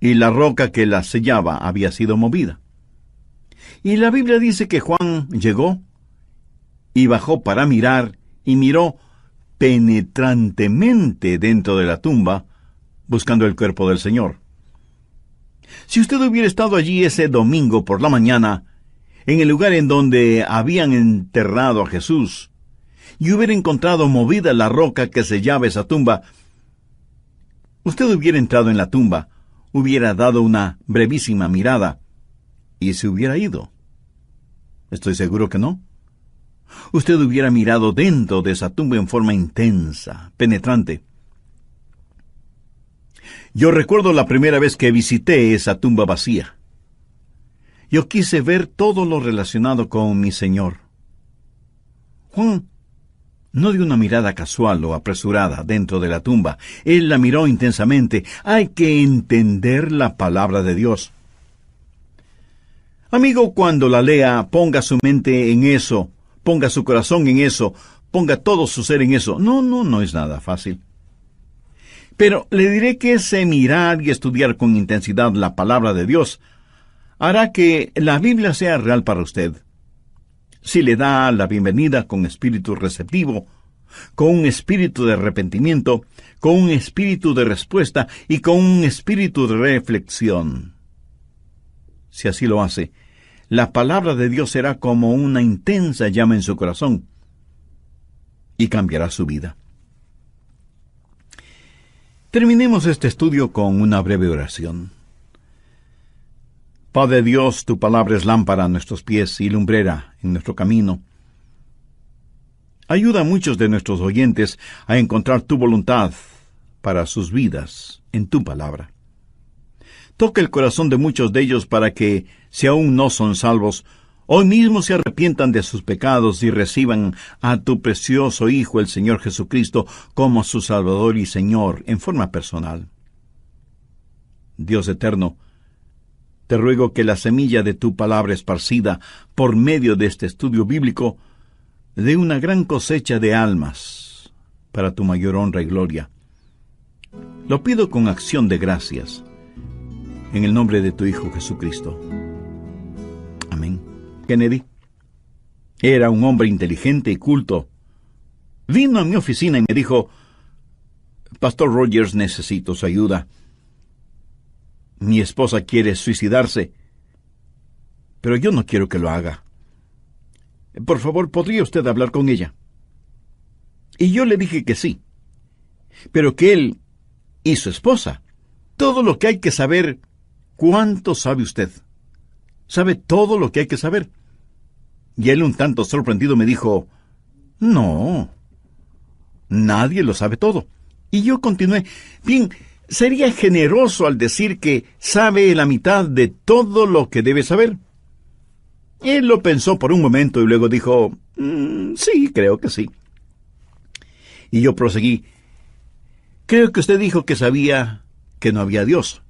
[SPEAKER 1] y la roca que la sellaba había sido movida. Y la Biblia dice que Juan llegó y bajó para mirar, y miró penetrantemente dentro de la tumba, buscando el cuerpo del Señor. Si usted hubiera estado allí ese domingo por la mañana, en el lugar en donde habían enterrado a Jesús, y hubiera encontrado movida la roca que sellaba esa tumba, usted hubiera entrado en la tumba, hubiera dado una brevísima mirada, y se hubiera ido. Estoy seguro que no. Usted hubiera mirado dentro de esa tumba en forma intensa, penetrante. Yo recuerdo la primera vez que visité esa tumba vacía. Yo quise ver todo lo relacionado con mi Señor. Juan no dio una mirada casual o apresurada dentro de la tumba. Él la miró intensamente. Hay que entender la palabra de Dios. Amigo, cuando la lea, ponga su mente en eso, ponga su corazón en eso, ponga todo su ser en eso. No es nada fácil. Pero le diré que ese mirar y estudiar con intensidad la palabra de Dios hará que la Biblia sea real para usted. Si le da la bienvenida con espíritu receptivo, con un espíritu de arrepentimiento, con un espíritu de respuesta y con un espíritu de reflexión. Si así lo hace, la palabra de Dios será como una intensa llama en su corazón y cambiará su vida. Terminemos este estudio con una breve oración. Padre Dios, tu palabra es lámpara a nuestros pies y lumbrera en nuestro camino. Ayuda a muchos de nuestros oyentes a encontrar tu voluntad para sus vidas en tu palabra. Toca el corazón de muchos de ellos para que, si aún no son salvos, hoy mismo se arrepientan de sus pecados y reciban a tu precioso Hijo, el Señor Jesucristo, como su Salvador y Señor en forma personal. Dios eterno, te ruego que la semilla de tu palabra esparcida por medio de este estudio bíblico dé una gran cosecha de almas para tu mayor honra y gloria. Lo pido con acción de gracias, en el nombre de tu Hijo Jesucristo. Amén. Kennedy era un hombre inteligente y culto. Vino a mi oficina y me dijo: Pastor Rogers, necesito su ayuda. Mi esposa quiere suicidarse, pero yo no quiero que lo haga. Por favor, ¿podría usted hablar con ella? Y yo le dije que sí, pero que él y su esposa, todo lo que hay que saber. ¿Cuánto sabe usted? ¿Sabe todo lo que hay que saber? Y él, un tanto sorprendido, me dijo, no, nadie lo sabe todo. Y yo continué, bien, sería generoso al decir que sabe la mitad de todo lo que debe saber. Él lo pensó por un momento y luego dijo, sí, creo que sí. Y yo proseguí, creo que usted dijo que sabía que no había Dios.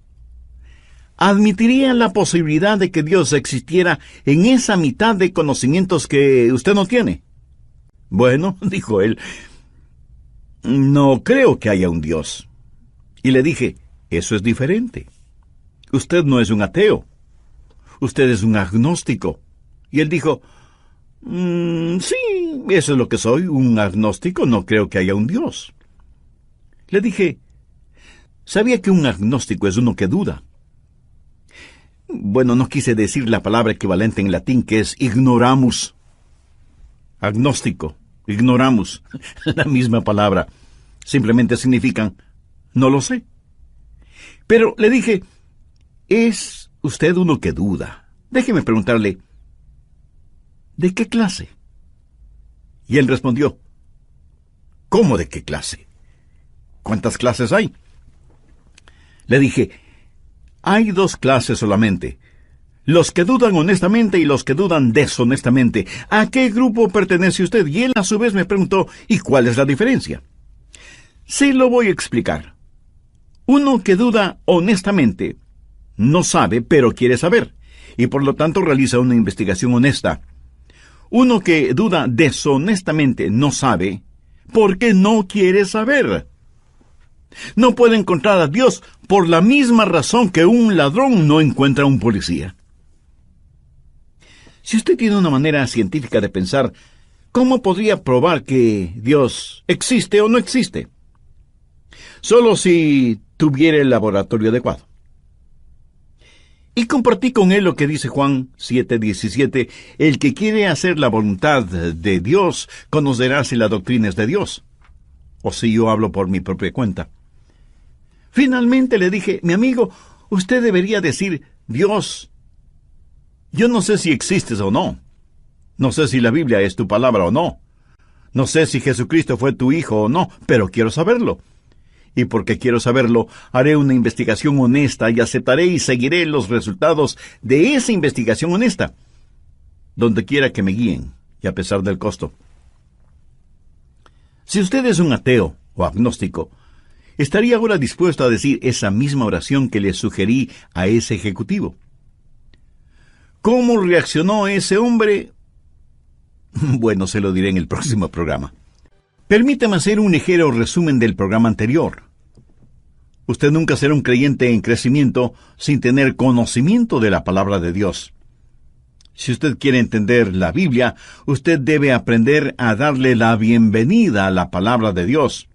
[SPEAKER 1] ¿Admitiría la posibilidad de que Dios existiera en esa mitad de conocimientos que usted no tiene? Bueno, dijo él, no creo que haya un Dios. Y le dije, eso es diferente. Usted no es un ateo. Usted es un agnóstico. Y él dijo, sí, eso es lo que soy, un agnóstico, no creo que haya un Dios. Le dije, ¿sabía que un agnóstico es uno que duda? Bueno, no quise decir la palabra equivalente en latín, que es ignoramus. Agnóstico, ignoramus, la misma palabra. Simplemente significan, no lo sé. Pero le dije, ¿es usted uno que duda? Déjeme preguntarle, ¿de qué clase? Y él respondió, ¿cómo de qué clase? ¿Cuántas clases hay? Le dije, hay 2 clases solamente. Los que dudan honestamente y los que dudan deshonestamente. ¿A qué grupo pertenece usted? Y él a su vez me preguntó, ¿y cuál es la diferencia? Se lo voy a explicar. Uno que duda honestamente no sabe, pero quiere saber, y por lo tanto realiza una investigación honesta. Uno que duda deshonestamente no sabe, porque no quiere saber. No puede encontrar a Dios por la misma razón que un ladrón no encuentra a un policía. Si usted tiene una manera científica de pensar, ¿cómo podría probar que Dios existe o no existe? Solo si tuviera el laboratorio adecuado. Y compartí con él lo que dice Juan 7:17, el que quiere hacer la voluntad de Dios conocerá si la doctrina es de Dios, o si yo hablo por mi propia cuenta. Finalmente le dije, mi amigo, usted debería decir, Dios, yo no sé si existes o no. No sé si la Biblia es tu palabra o no. No sé si Jesucristo fue tu hijo o no, pero quiero saberlo. Y porque quiero saberlo, haré una investigación honesta y aceptaré y seguiré los resultados de esa investigación honesta, donde quiera que me guíen, y a pesar del costo. Si usted es un ateo o agnóstico, ¿estaría ahora dispuesto a decir esa misma oración que le sugerí a ese ejecutivo? ¿Cómo reaccionó ese hombre? Bueno, se lo diré en el próximo programa. Permítame hacer un ligero resumen del programa anterior. Usted nunca será un creyente en crecimiento sin tener conocimiento de la palabra de Dios. Si usted quiere entender la Biblia, usted debe aprender a darle la bienvenida a la palabra de Dios.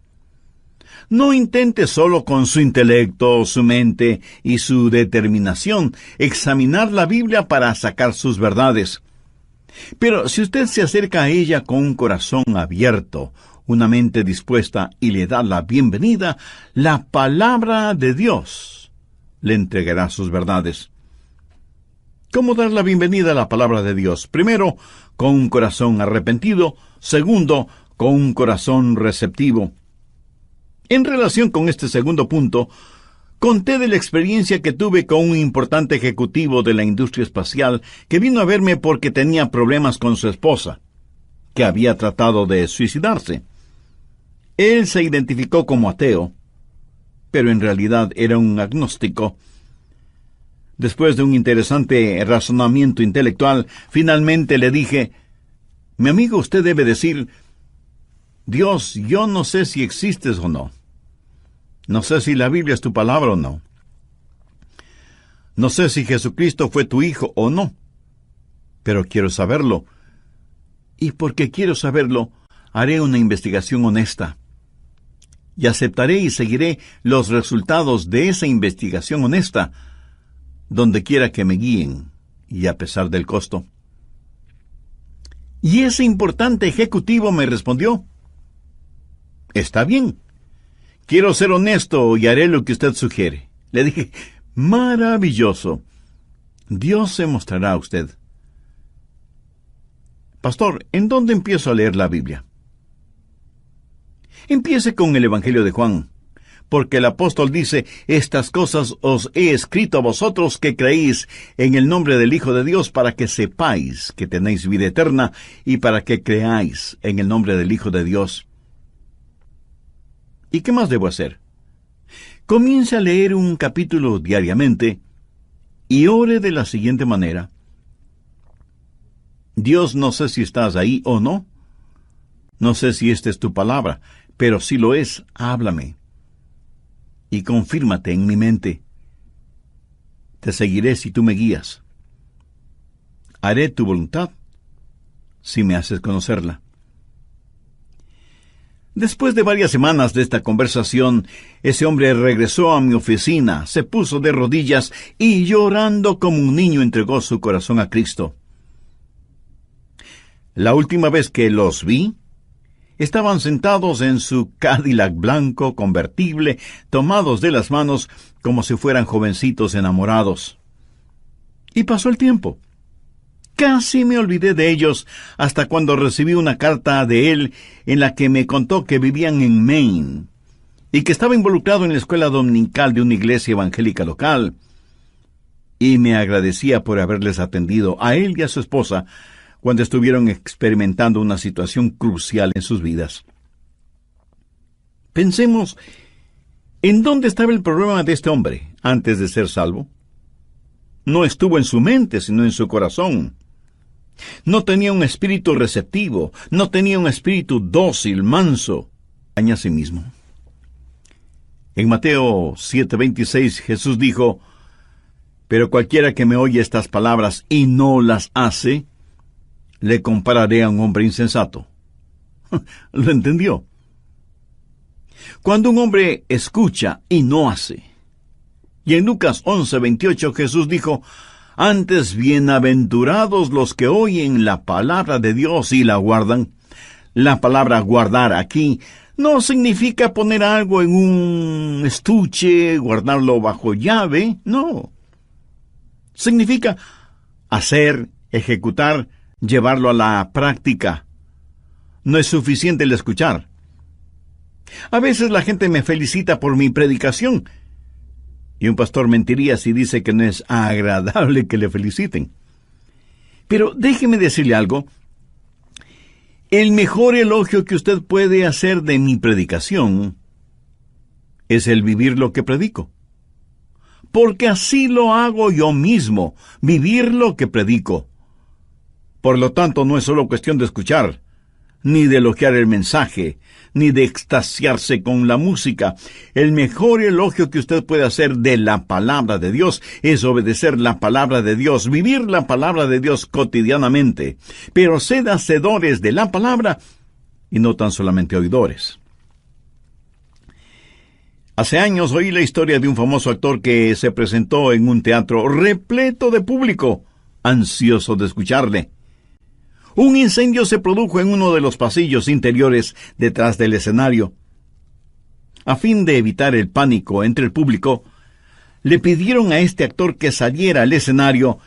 [SPEAKER 1] No intente solo con su intelecto, su mente y su determinación examinar la Biblia para sacar sus verdades. Pero si usted se acerca a ella con un corazón abierto, una mente dispuesta y le da la bienvenida, la palabra de Dios le entregará sus verdades. ¿Cómo dar la bienvenida a la palabra de Dios? Primero, con un corazón arrepentido. Segundo, con un corazón receptivo. En relación con este segundo punto, conté de la experiencia que tuve con un importante ejecutivo de la industria espacial que vino a verme porque tenía problemas con su esposa, que había tratado de suicidarse. Él se identificó como ateo, pero en realidad era un agnóstico. Después de un interesante razonamiento intelectual, finalmente le dije, mi amigo, usted debe decir, Dios, yo no sé si existes o no. No sé si la Biblia es tu palabra o no. No sé si Jesucristo fue tu hijo o no. Pero quiero saberlo. Y porque quiero saberlo, haré una investigación honesta. y aceptaré y seguiré los resultados de esa investigación honesta, donde quiera que me guíen, y a pesar del costo. Y ese importante ejecutivo me respondió: está bien, quiero ser honesto y haré lo que usted sugiere. Le dije: maravilloso, Dios se mostrará a usted. Pastor, ¿en dónde empiezo a leer la Biblia? Empiece con el Evangelio de Juan, porque el apóstol dice: estas cosas os he escrito a vosotros que creéis en el nombre del Hijo de Dios, para que sepáis que tenéis vida eterna, y para que creáis en el nombre del Hijo de Dios. ¿Y qué más debo hacer? Comience a leer un capítulo diariamente y ore de la siguiente manera: Dios, no sé si estás ahí o no. No sé si esta es tu palabra, pero si lo es, háblame. Y confírmate en mi mente. Te seguiré si tú me guías. Haré tu voluntad si me haces conocerla. Después de varias semanas de esta conversación, ese hombre regresó a mi oficina, se puso de rodillas y llorando como un niño entregó su corazón a Cristo. La última vez que los vi, estaban sentados en su Cadillac blanco convertible, tomados de las manos como si fueran jovencitos enamorados. Y pasó el tiempo. Casi me olvidé de ellos hasta cuando recibí una carta de él en la que me contó que vivían en Maine y que estaba involucrado en la escuela dominical de una iglesia evangélica local. Y me agradecía por haberles atendido a él y a su esposa cuando estuvieron experimentando una situación crucial en sus vidas. Pensemos, ¿en dónde estaba el problema de este hombre antes de ser salvo? No estuvo en su mente, sino en su corazón. No tenía un espíritu receptivo, no tenía un espíritu dócil, manso, a sí mismo. En Mateo 7:26, Jesús dijo: pero cualquiera que me oye estas palabras y no las hace, le compararé a un hombre insensato. ¿Lo entendió? Cuando un hombre escucha y no hace. Y en Lucas 11:28 Jesús dijo: antes bienaventurados los que oyen la palabra de Dios y la guardan. La palabra guardar aquí no significa poner algo en un estuche, guardarlo bajo llave, no. Significa hacer, ejecutar, llevarlo a la práctica. No es suficiente el escuchar. A veces la gente me felicita por mi predicación, y un pastor mentiría si dice que no es agradable que le feliciten. Pero déjeme decirle algo. El mejor elogio que usted puede hacer de mi predicación es el vivir lo que predico. Porque así lo hago yo mismo, vivir lo que predico. Por lo tanto, no es solo cuestión de escuchar, ni de elogiar el mensaje, ni de extasiarse con la música. El mejor elogio que usted puede hacer de la palabra de Dios es obedecer la palabra de Dios, vivir la palabra de Dios cotidianamente. Pero sed hacedores de la palabra y no tan solamente oidores. Hace años oí la historia de un famoso actor que se presentó en un teatro repleto de público, ansioso de escucharle. Un incendio se produjo en uno de los pasillos interiores detrás del escenario. A fin de evitar el pánico entre el público, le pidieron a este actor que saliera al escenario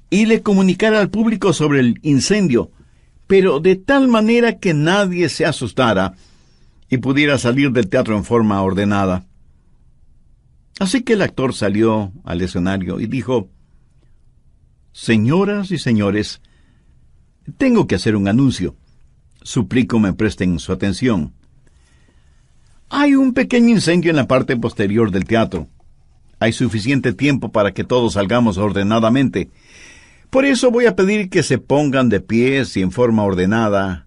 [SPEAKER 1] y le comunicara al público sobre el incendio, pero de tal manera que nadie se asustara y pudiera salir del teatro en forma ordenada. Así que el actor salió al escenario y dijo: señoras y señores, tengo que hacer un anuncio. Suplico me presten su atención. Hay un pequeño incendio en la parte posterior del teatro. Hay suficiente tiempo para que todos salgamos ordenadamente. Por eso voy a pedir que se pongan de pies y en forma ordenada